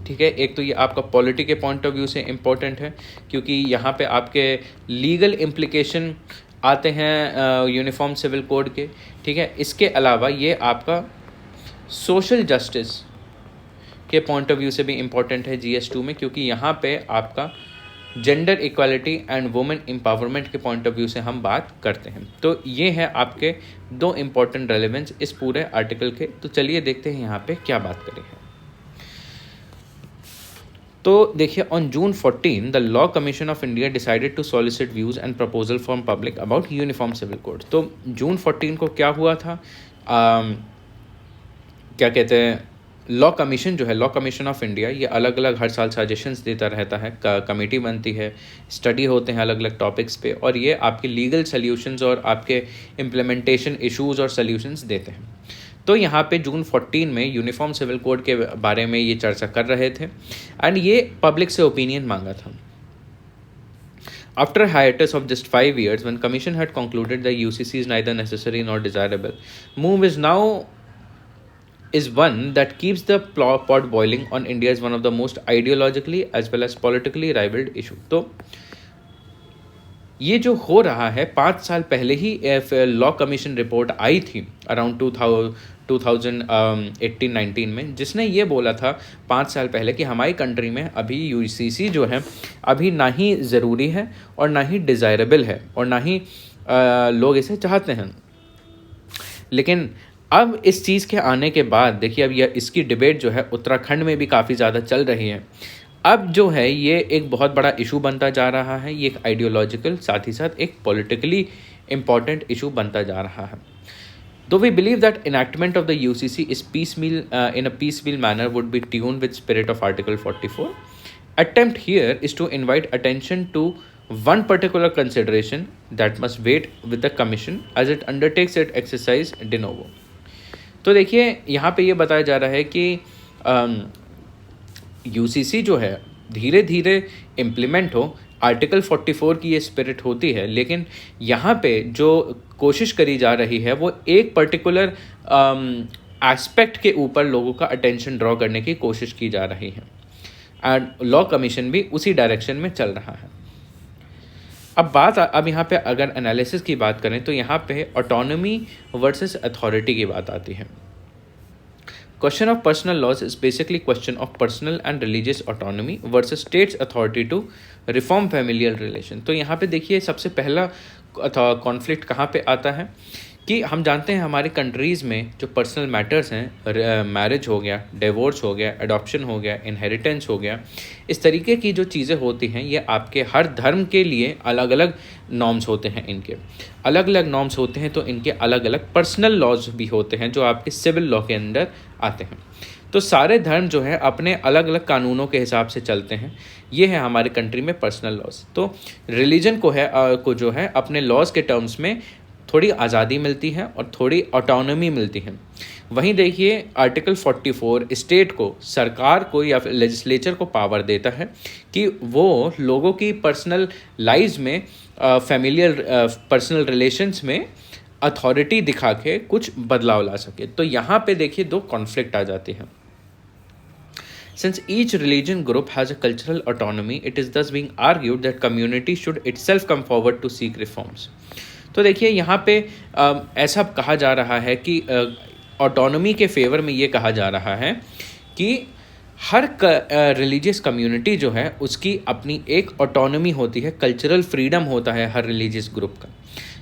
ठीक है। एक तो ये आपका पॉलिटी के पॉइंट ऑफ व्यू से इम्पॉर्टेंट है क्योंकि यहाँ पे आपके लीगल इम्प्लीकेशन आते हैं यूनिफॉर्म सिविल कोड के, ठीक है। इसके अलावा ये आपका सोशल जस्टिस के पॉइंट ऑफ व्यू से भी इम्पॉर्टेंट है GS2 में, क्योंकि यहाँ पे आपका gender equality and women empowerment के पॉइंट ऑफ व्यू से हम बात करते हैं। तो ये है आपके दो इम्पॉर्टेंट रेलेवेंस इस पूरे आर्टिकल के। तो चलिए देखते हैं यहाँ पे क्या बात करें हैं। तो देखिए, on June 14 the law commission of India decided to solicit views and proposal from public about uniform civil code. तो June 14 को क्या हुआ था, क्या कहते हैं, लॉ कमीशन जो है, लॉ कमीशन ऑफ इंडिया, ये अलग अलग हर साल सजेशंस देता रहता है, कमेटी बनती है, स्टडी होते हैं अलग अलग टॉपिक्स पे, और ये आपके लीगल सल्यूशंस और आपके इम्प्लीमेंटेशन इश्यूज़ और सल्यूशंस देते हैं। तो यहाँ पे June 14 में यूनिफॉर्म सिविल कोड के बारे में ये चर्चा कर रहे थे एंड ये पब्लिक से ओपिनियन मांगा था। After a hiatus of just 5 years, when Commission had concluded that UCC is neither necessary nor desirable, move is one that keeps the pot boiling on India as one of the most ideologically as well as politically rivaled issue। तो ये जो हो रहा है, 5 साल पहले ही law commission report आई थी around 2018-19 में, जिसने ये बोला था 5 साल पहले कि हमारी कंट्री में अभी UCC जो है अभी ना ही ज़रूरी है और ना ही डिज़ायरेबल है और ना ही लोग इसे चाहते हैं। लेकिन अब इस चीज़ के आने के बाद देखिए, अब यह इसकी डिबेट जो है उत्तराखंड में भी काफ़ी ज़्यादा चल रही है। अब जो है ये एक बहुत बड़ा इशू बनता जा रहा है, ये एक आइडियोलॉजिकल साथ ही साथ एक पॉलिटिकली इम्पॉर्टेंट इशू बनता जा रहा है। Though we believe that enactment of the UCC is piecemeal in a piecemeal manner would be tuned with spirit of Article 44, attempt here is to invite attention to one particular consideration that must wait with the commission as it undertakes its exercise de novo. तो देखिए यहाँ पे ये बताया जा रहा है कि यूसीसी जो है धीरे धीरे इम्प्लीमेंट हो, आर्टिकल 44 की ये स्पिरिट होती है, लेकिन यहाँ पे जो कोशिश करी जा रही है वो एक पर्टिकुलर एस्पेक्ट के ऊपर लोगों का अटेंशन ड्रॉ करने की कोशिश की जा रही है, एंड लॉ कमीशन भी उसी डायरेक्शन में चल रहा है। अब यहाँ पे अगर एनालिसिस की बात करें तो यहाँ पे ऑटोनॉमी वर्सेस अथॉरिटी की बात आती है। Question of personal laws is basically question of personal and religious autonomy versus state's authority to reform familial relation। तो यहाँ पे देखिए सबसे पहला कॉन्फ्लिक्ट कहाँ पे आता है कि हम जानते हैं हमारी कंट्रीज़ में जो पर्सनल मैटर्स हैं, मैरिज हो गया, डिवोर्स हो गया, अडॉप्शन हो गया, इनहेरिटेंस हो गया, इस तरीके की जो चीज़ें होती हैं ये आपके हर धर्म के लिए अलग अलग नॉर्म्स होते हैं। इनके अलग अलग नॉर्म्स होते हैं तो इनके अलग अलग पर्सनल लॉज भी होते हैं जो आपके सिविल लॉ के अंदर आते हैं। तो सारे धर्म जो है अपने अलग अलग कानूनों के हिसाब से चलते हैं। ये है हमारे कंट्री में पर्सनल लॉज। तो रिलीजन को जो है अपने लॉज के टर्म्स में थोड़ी आज़ादी मिलती है और थोड़ी ऑटोनॉमी मिलती है। वहीं देखिए आर्टिकल 44 स्टेट को, सरकार को या फिर लेजिस्लेचर को पावर देता है कि वो लोगों की पर्सनल लाइव्स में, पर्सनल रिलेशंस में अथॉरिटी दिखा के कुछ बदलाव ला सके। तो यहाँ पे देखिए दो कॉन्फ्लिक्ट आ जाते हैं। Since each religion group has a cultural autonomy, it is thus being argued that community should itself come forward to seek reforms। तो देखिए यहाँ पे ऐसा कहा जा रहा है कि ऑटोनॉमी के फेवर में ये कहा जा रहा है कि हर रिलीजियस कम्युनिटी जो है उसकी अपनी एक ऑटोनॉमी होती है, कल्चरल फ्रीडम होता है हर रिलीजियस ग्रुप का।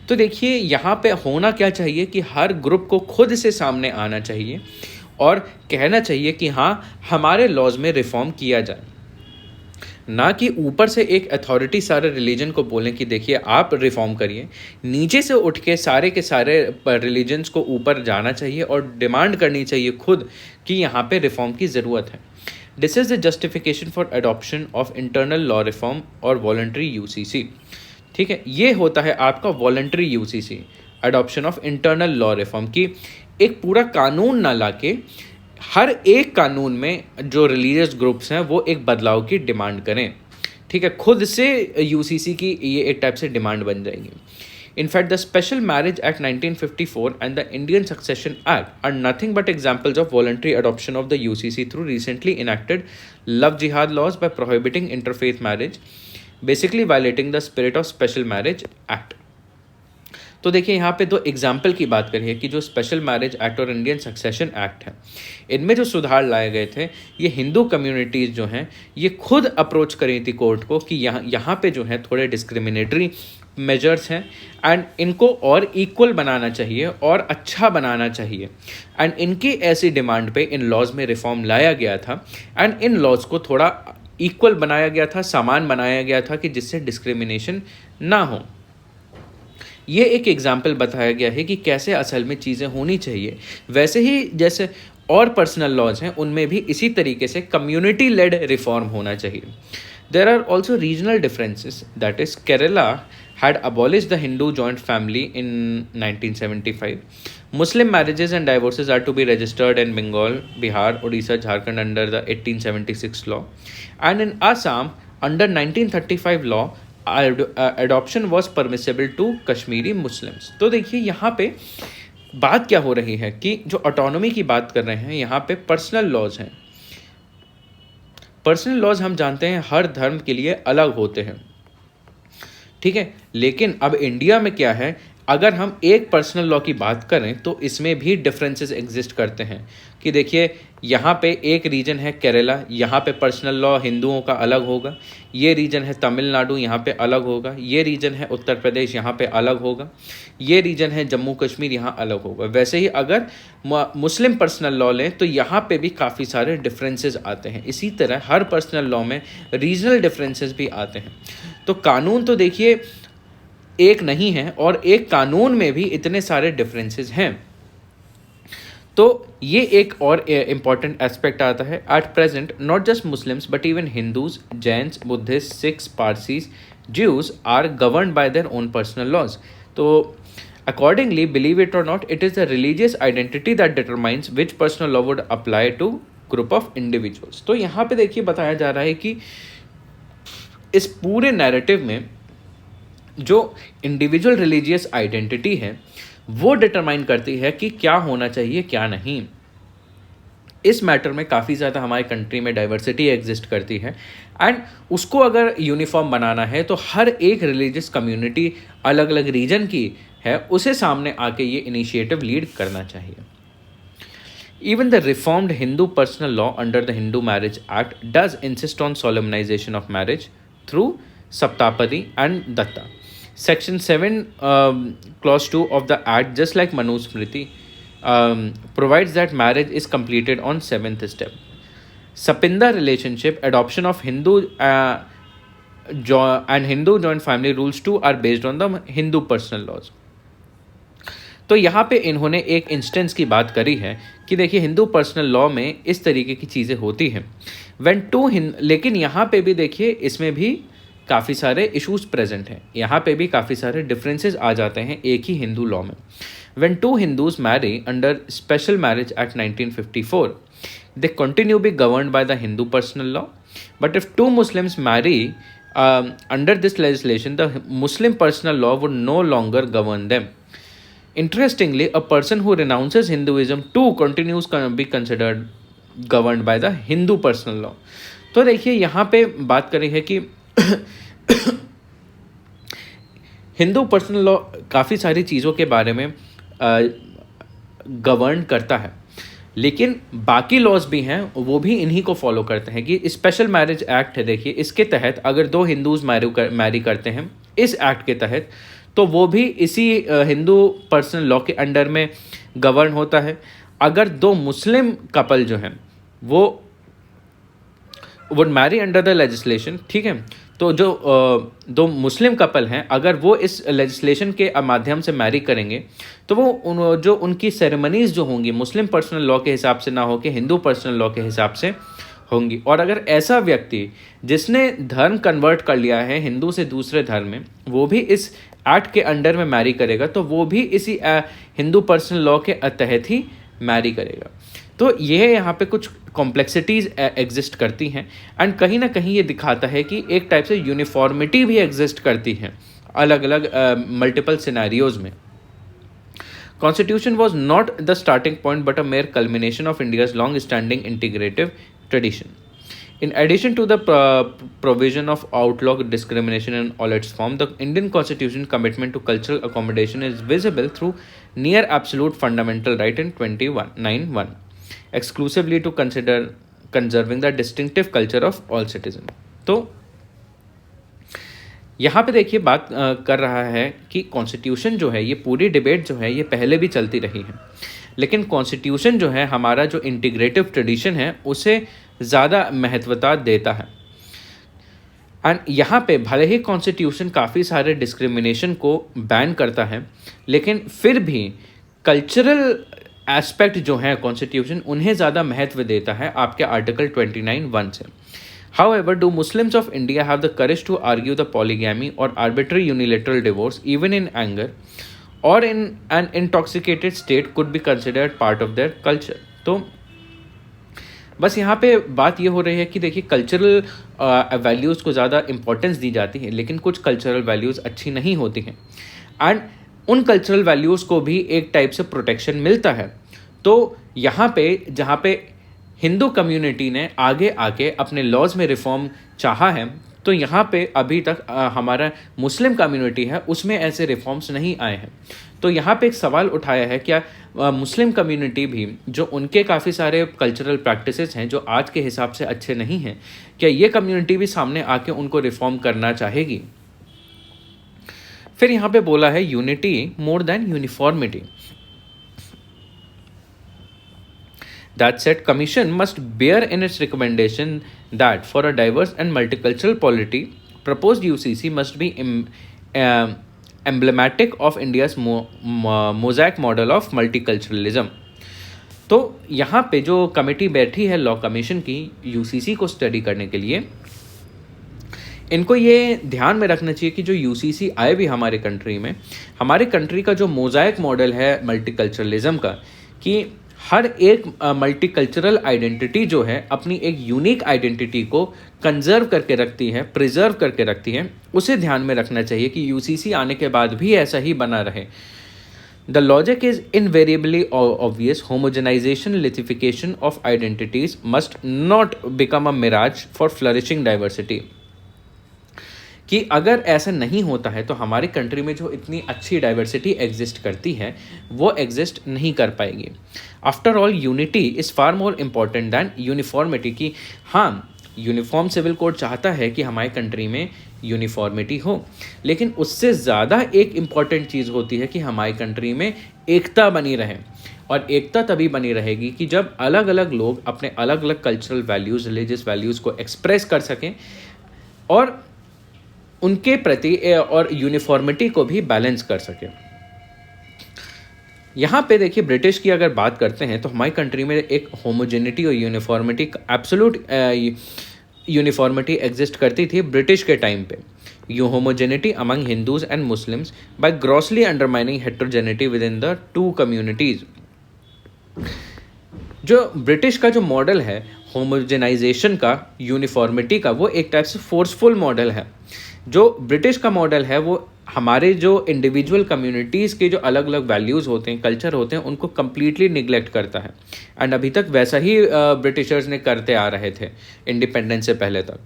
तो देखिए यहाँ पे होना क्या चाहिए कि हर ग्रुप को खुद से सामने आना चाहिए और कहना चाहिए कि हाँ हमारे लॉज में रिफॉर्म किया जाए, ना कि ऊपर से एक अथॉरिटी सारे रिलीजन को बोलें कि देखिए आप रिफॉर्म करिए। नीचे से उठ के सारे रिलीजन्स को ऊपर जाना चाहिए और डिमांड करनी चाहिए खुद कि यहाँ पे रिफॉर्म की ज़रूरत है। This is the justification for adoption of internal law reform और वॉलंटरी यूसीसी। ठीक है, ये होता है आपका voluntary UCC, adoption of internal law reform, की एक पूरा कानून ना लाके हर एक कानून में जो रिलीजियस ग्रुप्स हैं वो एक बदलाव की डिमांड करें। ठीक है, खुद से यूसीसी की ये एक टाइप से डिमांड बन जाएगी। In fact the special marriage act 1954 and the Indian succession act are nothing but examples of voluntary adoption of the UCC through recently enacted love jihad laws by prohibiting interfaith marriage, basically violating the spirit of special marriage act. तो देखिए यहाँ पे दो example की बात करिए कि जो स्पेशल मैरिज एक्ट और इंडियन सक्सेशन एक्ट है, इनमें जो सुधार लाए गए थे ये हिंदू कम्युनिटीज़ जो हैं ये खुद अप्रोच करी थी कोर्ट को कि यहाँ पे जो है थोड़े डिस्क्रिमिनेटरी मेजर्स हैं एंड इनको और इक्वल बनाना चाहिए और अच्छा बनाना चाहिए। एंड इनकी ऐसी डिमांड पे इन लॉज में रिफॉर्म लाया गया था एंड इन लॉज को थोड़ा इक्वल बनाया गया था, समान बनाया गया था कि जिससे डिस्क्रिमिनेशन ना हो। ये एक एग्जाम्पल बताया गया है कि कैसे असल में चीज़ें होनी चाहिए। वैसे ही जैसे और पर्सनल लॉज हैं उनमें भी इसी तरीके से कम्युनिटी लेड रिफॉर्म होना चाहिए। There are also regional differences, that is Kerala had abolished the Hindu joint family in 1975. Muslim marriages and divorces are to be registered in Bengal, Bihar, Odisha, Jharkhand under the 1876 law. And in Assam, under 1935 law, adoption was permissible to Kashmiri Muslims. तो देखिए यहाँ पे बात क्या हो रही है कि जो ऑटोनॉमी की बात कर रहे हैं यहाँ पे पर्सनल लॉज हैं। पर्सनल लॉज हम जानते हैं हर धर्म के लिए अलग होते हैं, ठीक है। लेकिन अब इंडिया में क्या है, अगर हम एक पर्सनल लॉ की बात करें तो इसमें भी डिफरेंसेस एग्जिस्ट करते हैं कि देखिए यहाँ पे एक रीजन है केरला, यहाँ पे पर्सनल लॉ हिंदुओं का अलग होगा। ये रीजन है तमिलनाडु, यहाँ पे अलग होगा। ये रीजन है उत्तर प्रदेश, यहाँ पे अलग होगा। ये रीजन है जम्मू कश्मीर, यहाँ अलग होगा। वैसे ही अगर मुस्लिम पर्सनल लॉ लें तो यहाँ पे भी काफ़ी सारे डिफरेंसेस आते हैं। इसी तरह हर पर्सनल लॉ में रीजनल डिफरेंसेस भी आते हैं। तो कानून तो देखिए एक नहीं है और एक कानून में भी इतने सारे डिफरेंसेस हैं। तो ये एक और इम्पॉर्टेंट एस्पेक्ट आता है। At present not just Muslims but even Hindus, Jains, Buddhist, Sikhs, Parsis, Jews are governed by their own personal laws. तो accordingly, believe it or not, it is the religious identity that determines which personal law would apply to group of individuals. तो यहाँ पे देखिए बताया जा रहा है कि इस पूरे नैरेटिव में जो इंडिविजुअल रिलीजियस आइडेंटिटी है वो डिटरमाइन करती है कि क्या होना चाहिए क्या नहीं। इस मैटर में काफ़ी ज़्यादा हमारे कंट्री में डाइवर्सिटी एग्जिस्ट करती है एंड उसको अगर यूनिफॉर्म बनाना है तो हर एक रिलीजियस कम्युनिटी अलग अलग रीजन की है, उसे सामने आके ये इनिशिएटिव लीड करना चाहिए। Even the reformed Hindu personal law under the Hindu Marriage Act does insist on solemnization of marriage through Saptapadi and Datta. Section 7, Clause 2 of the Act, just like Manusmriti, provides that marriage is completed on 7th step. Sapinda relationship, adoption of Hindu and Hindu joint family rules too are based on the Hindu personal laws. तो यहाँ पे इन्होंने एक instance की बात करी है कि देखिए हिंदू पर्सनल लॉ में इस तरीके की चीज़ें होती हैं लेकिन यहाँ पे भी देखिए इसमें भी काफ़ी सारे इश्यूज प्रेजेंट हैं, यहाँ पे भी काफ़ी सारे डिफरेंसेस आ जाते हैं एक ही हिंदू लॉ में। When two Hindus marry under special marriage act 1954 they continue be governed by the Hindu personal law, but if two Muslims marry under this legislation, the Muslim personal law would no longer govern them. Interestingly, a person who renounces Hinduism too continues to be considered governed by the Hindu personal law. तो देखिए यहाँ पे बात करी है कि Hindu personal law काफ़ी सारी चीज़ों के बारे में गवर्न करता है, लेकिन बाकी लॉज भी हैं वो भी इन्हीं को फॉलो करते हैं। कि स्पेशल मैरिज एक्ट है, देखिए इसके तहत अगर दो हिंदूज मैरी करते हैं इस एक्ट के तहत, तो वो भी इसी हिंदू पर्सनल लॉ के अंडर में गवर्न होता है। अगर दो मुस्लिम कपल जो हैं वो would marry under the legislation, ठीक है, तो जो दो मुस्लिम कपल हैं अगर वो इस लेजिस्लेशन के माध्यम से मैरी करेंगे तो वो जो उनकी सेरेमनीज जो होंगी मुस्लिम पर्सनल लॉ के हिसाब से ना हो के हिंदू पर्सनल लॉ के हिसाब से होंगी। और अगर ऐसा व्यक्ति जिसने धर्म कन्वर्ट कर लिया है हिंदू से दूसरे धर्म में वो भी इस एक्ट के अंडर में मैरी करेगा तो वो भी इसी हिंदू पर्सनल लॉ के तहत ही मैरी करेगा। तो यह यहाँ पे कुछ कॉम्प्लेक्सिटीज़ एग्जिस्ट करती हैं एंड कहीं ना कहीं ये दिखाता है कि एक टाइप से यूनिफॉर्मिटी भी एग्जिस्ट करती है अलग अलग मल्टीपल सिनेरियोज में। Constitution was not the starting point but a mere culmination of India's long-standing integrative tradition. In addition to the provision of outlaw discrimination in all its forms, the Indian Constitution commitment to cultural accommodation is visible through near absolute fundamental right in 29(1), exclusively to consider conserving the distinctive culture of all citizens. तो यहाँ पे देखिए बात कर रहा है कि constitution जो है ये पूरी डिबेट जो है ये पहले भी चलती रही है, लेकिन कॉन्स्टिट्यूशन जो है हमारा जो इंटीग्रेटिव ट्रेडिशन है उसे ज़्यादा महत्वता देता है। एंड यहाँ पे भले ही कॉन्स्टिट्यूशन काफ़ी सारे डिस्क्रिमिनेशन को बैन करता है, लेकिन फिर भी कल्चरल एस्पेक्ट जो है कॉन्स्टिट्यूशन उन्हें ज़्यादा महत्व देता है आपके आर्टिकल 29(1) से। However, do Muslims of India have the courage to argue the polygamy or arbitrary unilateral divorce, even in anger or in an intoxicated state, could be considered part of their culture? तो बस यहाँ पे बात ये हो रही है कि देखिए कल्चरल वैल्यूज़ को ज़्यादा इम्पोर्टेंस दी जाती है, लेकिन कुछ कल्चरल वैल्यूज़ अच्छी नहीं होती हैं एंड उन कल्चरल वैल्यूज़ को भी एक टाइप से प्रोटेक्शन मिलता है। तो यहाँ पे जहाँ पे हिंदू कम्युनिटी ने आगे आके अपने लॉज में रिफॉर्म चाहा है, तो यहाँ पे अभी तक हमारा मुस्लिम कम्युनिटी है उसमें ऐसे रिफॉर्म्स नहीं आए हैं। तो यहाँ पे एक सवाल उठाया है क्या मुस्लिम कम्युनिटी भी जो उनके काफ़ी सारे कल्चरल प्रैक्टिसेस हैं जो आज के हिसाब से अच्छे नहीं हैं, क्या ये कम्युनिटी भी सामने आके उनको रिफॉर्म करना चाहेगी? फिर यहाँ पे बोला है unity more than uniformity. That said, Commission must bear in its recommendation that for a diverse and multicultural polity, proposed UCC must be emblematic of India's mosaic model of multiculturalism. तो यहाँ पे जो कमेटी बैठी है law commission की UCC को study करने के लिए, इनको ये ध्यान में रखना चाहिए कि जो यूसीसी आए भी हमारे कंट्री में, हमारे कंट्री का जो मोज़ाइक मॉडल है मल्टीकल्चरलिज्म का, कि हर एक मल्टीकल्चरल आइडेंटिटी जो है अपनी एक यूनिक आइडेंटिटी को कंजर्व करके रखती है, प्रिजर्व करके रखती है, उसे ध्यान में रखना चाहिए कि यूसीसी आने के बाद भी ऐसा ही बना रहे। The logic is invariably obvious. Homogenization, lithification of identities must not become a mirage for flourishing diversity. कि अगर ऐसा नहीं होता है तो हमारी कंट्री में जो इतनी अच्छी डाइवर्सिटी एग्जिस्ट करती है वो एग्जिस्ट नहीं कर पाएगी। After all unity is far more important then uniformity. कि हाँ, यूनिफॉर्म सिविल कोड चाहता है कि हमारी कंट्री में यूनिफॉर्मिटी हो, लेकिन उससे ज़्यादा एक इम्पॉर्टेंट चीज़ होती है कि हमारी कंट्री में एकता बनी रहे। और एकता तभी बनी रहेगी कि जब अलग अलग लोग अपने अलग अलग कल्चरल वैल्यूज़, रिलीजियस वैल्यूज़ को एक्सप्रेस कर सकें और उनके प्रति और यूनिफॉर्मिटी को भी बैलेंस कर सके। यहाँ पे देखिए, ब्रिटिश की अगर बात करते हैं तो हमारी कंट्री में एक होमोजेनिटी और यूनिफॉर्मिटी, एब्सोल्यूट यूनिफॉर्मिटी एग्जिस्ट करती थी ब्रिटिश के टाइम पे। You homogeneity among Hindus and Muslims by grossly undermining heterogeneity within the two communities. जो ब्रिटिश का जो मॉडल है होमोजेनाइजेशन का, यूनिफॉर्मिटी का, वो एक टाइप से फोर्सफुल मॉडल है। जो ब्रिटिश का मॉडल है वो हमारे जो इंडिविजुअल कम्युनिटीज़ के जो अलग अलग वैल्यूज़ होते हैं, कल्चर होते हैं, उनको कम्प्लीटली निगलेक्ट करता है। एंड अभी तक वैसा ही ब्रिटिशर्स ने करते आ रहे थे इंडिपेंडेंस से पहले तक।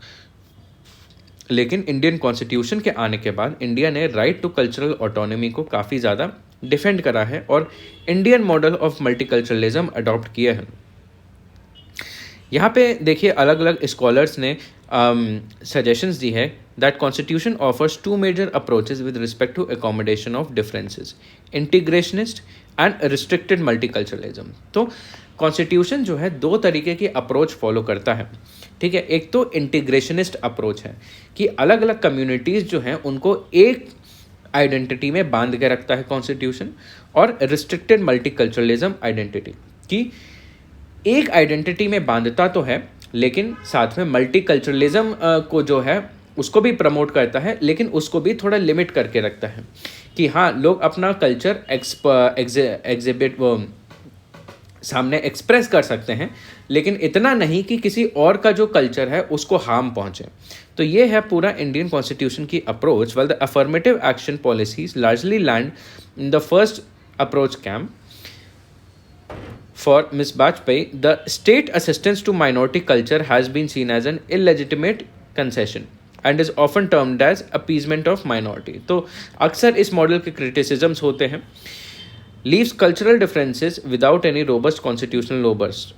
लेकिन इंडियन कॉन्स्टिट्यूशन के आने के बाद इंडिया ने राइट टू कल्चरल ऑटोनॉमी को काफ़ी ज़्यादा डिफेंड करा है और Indian model of multiculturalism adopt किया है। यहाँ पे देखिए, अलग अलग स्कॉलर्स ने सजेशंस दी है that constitution offers two major approaches with respect to accommodation of differences, integrationist and restricted multiculturalism. तो कॉन्स्टिट्यूशन जो है दो तरीके की अप्रोच फॉलो करता है, ठीक है। एक तो इंटीग्रेशनिस्ट अप्रोच है कि अलग अलग कम्युनिटीज़ जो हैं उनको एक आइडेंटिटी में बांध के रखता है कॉन्स्टिट्यूशन, और रिस्ट्रिक्टेड मल्टीकल्चरलिज्म आइडेंटिटी की एक आइडेंटिटी में बांधता तो है लेकिन साथ में मल्टीकल्चरलिज्म को जो है उसको भी प्रमोट करता है, लेकिन उसको भी थोड़ा लिमिट करके रखता है कि हाँ, लोग अपना कल्चर एग्जिबिट सामने एक्सप्रेस कर सकते हैं, लेकिन इतना नहीं कि किसी और का जो कल्चर है उसको हार्म पहुंचे। तो ये है पूरा इंडियन कॉन्स्टिट्यूशन की approach. Well the affirmative action policies largely land in the first approach camp. For Ms. Bajpai, the state assistance to minority culture has been seen as an illegitimate concession and is often termed as appeasement of minority. तो अक्सर इस model के criticisms होते हैं, leaves cultural differences without any robust constitutional robust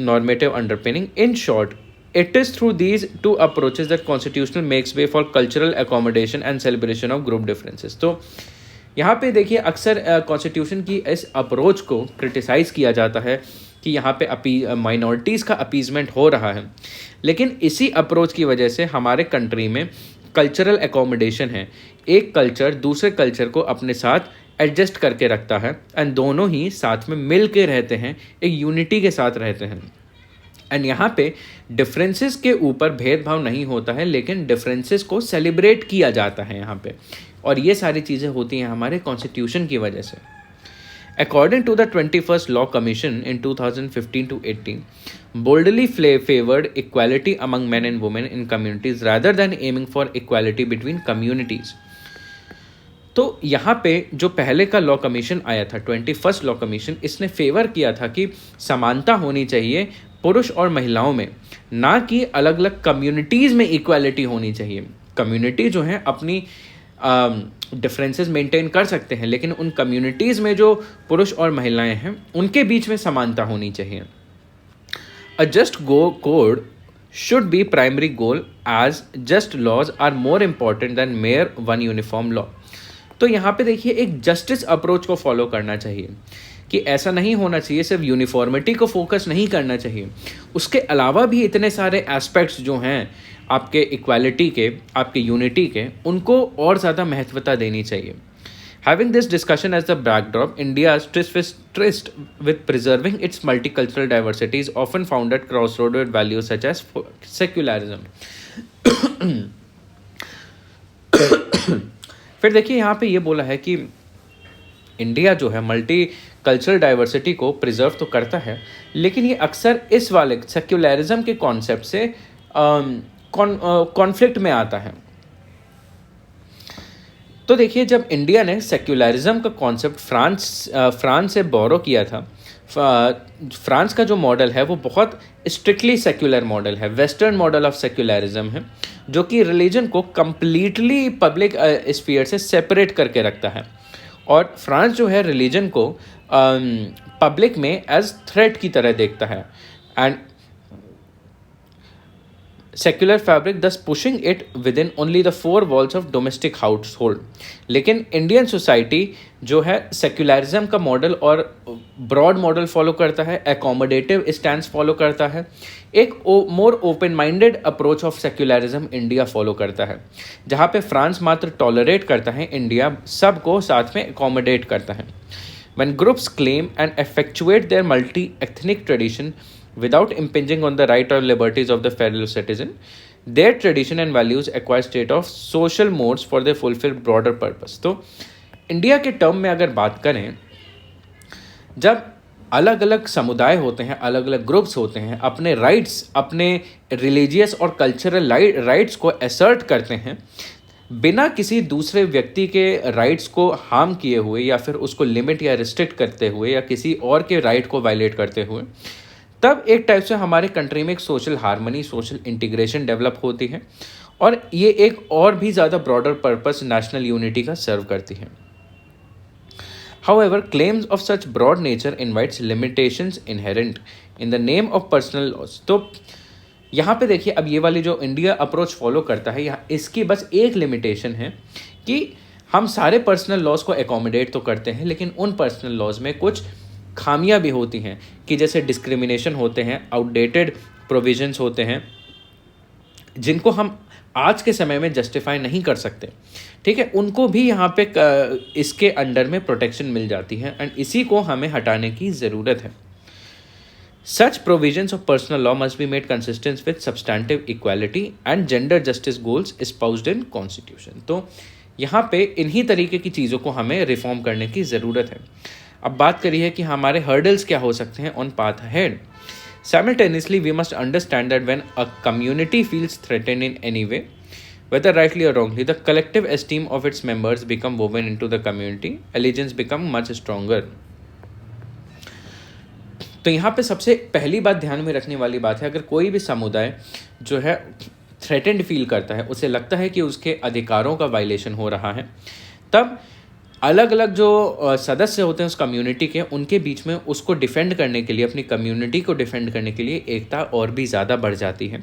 normative underpinning. In short, it is through these two approaches that constitutional makes way for cultural accommodation and celebration of group differences. तो यहाँ पे देखिए, अक्सर constitution की इस approach को criticise किया जाता है कि यहाँ पे माइनॉरिटीज़ का अपीजमेंट हो रहा है, लेकिन इसी अप्रोच की वजह से हमारे कंट्री में कल्चरल एकोमोडेशन है। एक कल्चर दूसरे कल्चर को अपने साथ एडजस्ट करके रखता है एंड दोनों ही साथ में मिल के रहते हैं, एक यूनिटी के साथ रहते हैं। एंड यहाँ पे डिफरेंसेस के ऊपर भेदभाव नहीं होता है, लेकिन डिफरेंसेस को सेलिब्रेट किया जाता है यहाँ पे, और ये सारी चीज़ें होती हैं हमारे कॉन्स्टिट्यूशन की वजह से। According to the 21st law commission in 2015 to 18 boldly favored equality among men and women in communities rather than aiming for equality between communities. तो यहाँ पे जो पहले का लॉ कमीशन आया था, 21st लॉ कमीशन, इसने फेवर किया था कि समानता होनी चाहिए पुरुष और महिलाओं में, ना कि अलग अलग कम्युनिटीज़ में इक्वालिटी होनी चाहिए। कम्युनिटी जो है अपनी डिफरेंसेस मेंटेन कर सकते हैं, लेकिन उन कम्युनिटीज़ में जो पुरुष और महिलाएं हैं उनके बीच में समानता होनी चाहिए। A just code should be primary goal as just laws are more important than mere one uniform law. तो यहाँ पे देखिए, एक जस्टिस अप्रोच को फॉलो करना चाहिए कि ऐसा नहीं होना चाहिए, सिर्फ यूनिफॉर्मिटी को फोकस नहीं करना चाहिए, उसके अलावा भी इतने सारे एस्पेक्ट्स जो हैं आपके इक्वालिटी के, आपके यूनिटी के, उनको और ज़्यादा महत्वता देनी चाहिए। Having this discussion as the backdrop, India's tryst with preserving its multicultural diversity is often found at crossroads with values such as secularism. फिर देखिए यहाँ पे ये बोला है कि इंडिया जो है मल्टी कल्चरल डाइवर्सिटी को प्रिजर्व तो करता है, लेकिन ये अक्सर इस वाले सेक्युलरिज्म के कॉन्सेप्ट से कॉन्फ्लिक्ट में आता है। तो देखिए, जब इंडिया ने सेक्युलरिज्म का कॉन्सेप्ट फ्रांस से बोरो किया था, फ्रांस का जो मॉडल है वो बहुत स्ट्रिक्टली सेक्युलर मॉडल है, वेस्टर्न मॉडल ऑफ सेक्युलरिज्म है, जो कि रिलीजन को कम्प्लीटली पब्लिक स्फीयर से सेपरेट करके रखता है। और फ्रांस जो है रिलीजन को पब्लिक में एज थ्रेट की तरह देखता है, एंड सेक्युलर फैब्रिक दस pushing it with in only the four walls of domestic house hold. लेकिन इंडियन सोसाइटी जो है सेक्युलरिज्म का मॉडल और ब्रॉड मॉडल फॉलो करता है, एकोमोडेटिव स्टैंड फॉलो करता है, एक more open minded approach of secularism India follow करता है। जहाँ पे फ्रांस मात्र टॉलरेट करता है, इंडिया सबको साथ में एकोमोडेट करता है। When groups claim and effectuate their multi-ethnic tradition without impinging on the right or liberties of the fellow citizen, their tradition and values acquire state of social modes for their fulfill broader purpose। तो India के term में अगर बात करें, जब अलग अलग समुदाय होते हैं, अलग अलग ग्रुप्स होते हैं, अपने राइट्स, अपने रिलीजियस और कल्चरल राइट्स को असर्ट करते हैं बिना किसी दूसरे व्यक्ति के राइट्स को हार्म किए हुए या फिर उसको लिमिट या रिस्ट्रिक्ट करते हुए या किसी और के राइट को वायलेट करते हुए, तब एक टाइप से हमारे कंट्री में एक social harmony, social integration develop होती है, और ये एक और भी ज़्यादा ब्रॉडर पर्पस नेशनल यूनिटी का सर्व करती है। However, claims of such broad nature invites limitations inherent in the name of personal laws। तो यहाँ पे देखिए, अब ये वाली जो इंडिया अप्रोच फॉलो करता है, यहाँ इसकी बस एक लिमिटेशन है कि हम सारे पर्सनल लॉज को एकोमोडेट तो करते हैं, लेकिन उन पर्सनल लॉज में कुछ खामियां भी होती हैं, कि जैसे डिस्क्रिमिनेशन होते हैं, आउटडेटेड प्रोविजंस होते हैं, जिनको हम आज के समय में जस्टिफाई नहीं कर सकते, ठीक है, उनको भी यहाँ पे इसके अंडर में प्रोटेक्शन मिल जाती है, एंड इसी को हमें हटाने की ज़रूरत है। Such provisions of personal law must be made consistent with substantive equality and gender justice goals espoused in Constitution। तो यहाँ पे इन्हीं तरीके की चीज़ों को हमें रिफॉर्म करने की ज़रूरत है। अब बात करिए कि हमारे हर्डल्स क्या हो सकते हैं on path ahead. Simultaneously, we must understand that when a community feels threatened in any way, whether rightly or wrongly, the collective esteem of its members become woven into the community, allegiance become much stronger। तो यहाँ पे सबसे पहली बात ध्यान में रखने वाली बात है, अगर कोई भी समुदाय जो है थ्रेटेंड फील करता है, उसे लगता है कि उसके अधिकारों का वायलेशन हो रहा है, तब अलग अलग जो सदस्य होते हैं उस कम्युनिटी के, उनके बीच में उसको डिफेंड करने के लिए, अपनी कम्युनिटी को डिफेंड करने के लिए एकता और भी ज़्यादा बढ़ जाती है,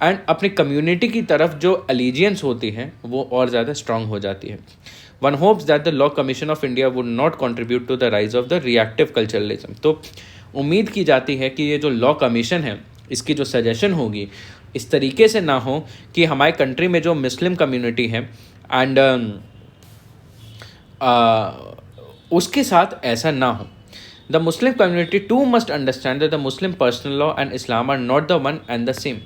एंड अपनी कम्युनिटी की तरफ जो अलीजियंस होती है वो और ज़्यादा स्ट्रांग हो जाती है। One hopes that the law commission of India would not contribute to the rise of the reactive culturalism. तो उम्मीद की जाती है कि ये जो लॉ कमीशन है, इसकी जो सजेशन होगी इस तरीके से ना हो कि हमारे कंट्री में जो मुस्लिम कम्युनिटी है एंड उसके साथ ऐसा ना हो। The Muslim community too must understand that the Muslim personal law and Islam are not the one and the same.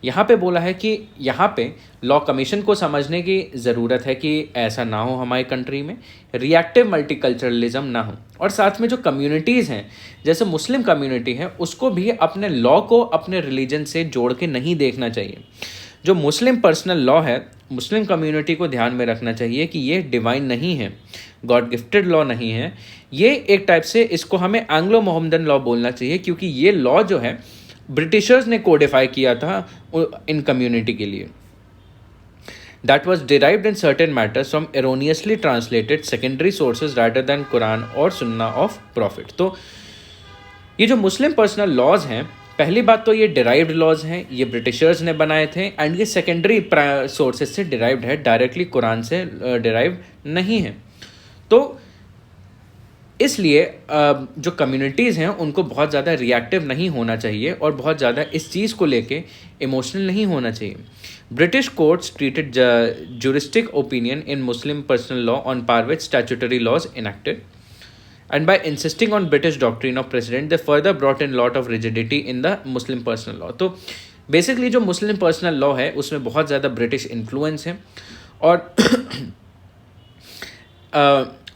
यहाँ पे बोला है कि यहाँ पे लॉ कमीशन को समझने की ज़रूरत है कि ऐसा ना हो, हमारी कंट्री में रिएक्टिव मल्टीकल्चरलिज्म ना हो, और साथ में जो कम्युनिटीज़ हैं जैसे मुस्लिम कम्युनिटी है, उसको भी अपने लॉ को अपने रिलीजन से जोड़ के नहीं देखना चाहिए। जो मुस्लिम पर्सनल लॉ है, मुस्लिम कम्युनिटी को ध्यान में रखना चाहिए कि ये डिवाइन नहीं है, गॉड गिफ्टेड लॉ नहीं है, ये एक टाइप से इसको हमें एंग्लो मोहम्मदन लॉ बोलना चाहिए, क्योंकि ये लॉ जो है ब्रिटिशर्स ने कोडिफाई किया था इन कम्युनिटी के लिए। That was derived in certain matters from erroneously translated secondary sources rather than Quran और सुन्ना ऑफ प्रॉफिट। तो ये जो मुस्लिम पर्सनल लॉज हैं, पहली बात तो ये डिराइव्ड लॉज हैं, ये ब्रिटिशर्स ने बनाए थे, एंड ये सेकेंडरी सोर्सेज से डिराइव्ड है, डायरेक्टली कुरान से डिराइव्ड नहीं है। तो इसलिए जो कम्युनिटीज़ हैं उनको बहुत ज़्यादा रिएक्टिव नहीं होना चाहिए और बहुत ज़्यादा इस चीज़ को लेके इमोशनल नहीं होना चाहिए. British courts treated juristic opinion in Muslim personal law on par with statutory laws enacted. And by insisting on British doctrine of precedent, they further brought in lot of rigidity in the Muslim personal law. तो basically जो मुस्लिम personal law है उसमें बहुत ज़्यादा British influence है और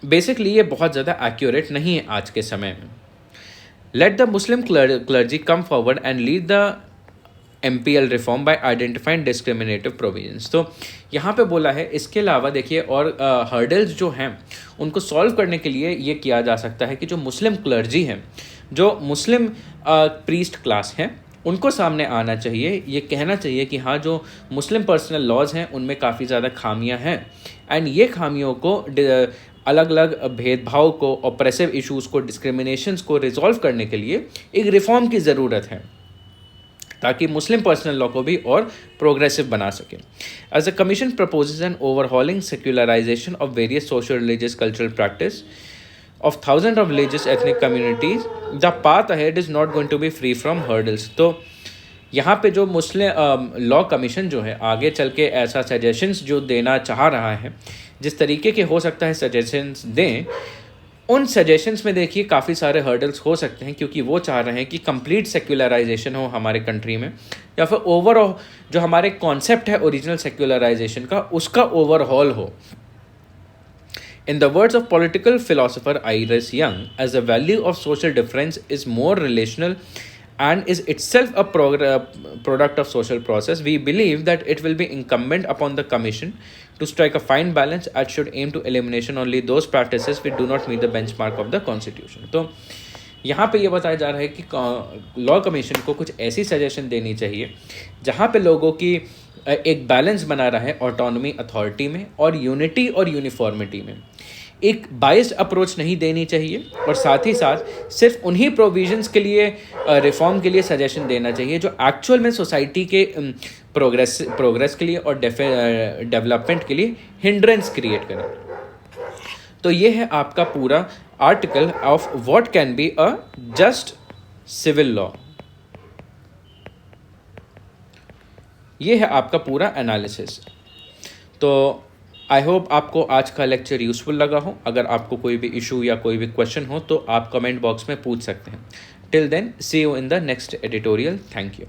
basically ये बहुत ज़्यादा एक्यूरेट नहीं है आज के समय में. Let the Muslim clergy come forward and lead the MPL reform bye identifying discriminative provisions. तो यहाँ पे बोला है इसके अलावा देखिए और हर्डल्स जो हैं उनको सॉल्व करने के लिए ये किया जा सकता है कि जो मुस्लिम क्लर्जी हैं, जो मुस्लिम प्रीस्ट क्लास हैं, उनको सामने आना चाहिए. ये कहना चाहिए कि हाँ जो मुस्लिम पर्सनल लॉज हैं उनमें काफ़ी ज़्यादा खामियां हैं एंड ये खामियों को अलग अलग भेदभाव को, ऑप्रेसिव इश्यूज़ को, डिस्क्रिमिनेशंस को रिजॉल्व करने के लिए एक रिफॉर्म की ज़रूरत है ताकि मुस्लिम पर्सनल लॉ को भी और प्रोग्रेसिव बना सके. As a commission proposes an overhauling secularisation of various social religious cultural practice of thousands of religious ethnic communities, the path ahead is not going to be free from hurdles. तो यहाँ पे जो मुस्लिम law commission जो है आगे चल के ऐसा सजेशंस जो देना चाह रहा है, जिस तरीके के हो सकता है सजेशंस दें, उन सजेशंस में देखिए काफ़ी सारे हर्डल्स हो सकते हैं क्योंकि वो चाह रहे हैं कि कंप्लीट सेक्युलराइजेशन हो हमारे कंट्री में या फिर ओवरऑल जो हमारे कॉन्सेप्ट है ओरिजिनल सेक्युलराइजेशन का उसका ओवरहॉल हो. In the words of political philosopher Iris Young, as the value of social difference is more relational and is itself a product of social process, we believe that it will be incumbent upon the Commission to strike a fine balance and should aim to elimination only those practices which do not meet the benchmark of the Constitution. तो यहाँ पे ये बताया जा रहा है कि law commission को कुछ ऐसी सजेशन देनी चाहिए जहाँ पे लोगों की एक बैलेंस बना रहा है ऑटोनॉमी अथॉरिटी में और यूनिटी और यूनिफॉर्मिटी में. एक बाइस्ड अप्रोच नहीं देनी चाहिए और साथ ही साथ सिर्फ उन्हीं प्रोविजंस के लिए रिफॉर्म के लिए सजेशन देना चाहिए जो एक्चुअल में सोसाइटी के प्रोग्रेस के लिए और डेवलपमेंट के लिए हिंड्रेंस क्रिएट करें. तो ये है आपका पूरा article of what can be a just civil law. ये है आपका पूरा एनालिसिस. तो आई होप आपको आज का लेक्चर यूज़फुल लगा हो. अगर आपको कोई भी इशू या कोई भी क्वेश्चन हो तो आप कमेंट बॉक्स में पूछ सकते हैं. Till then see you in the next editorial. Thank you.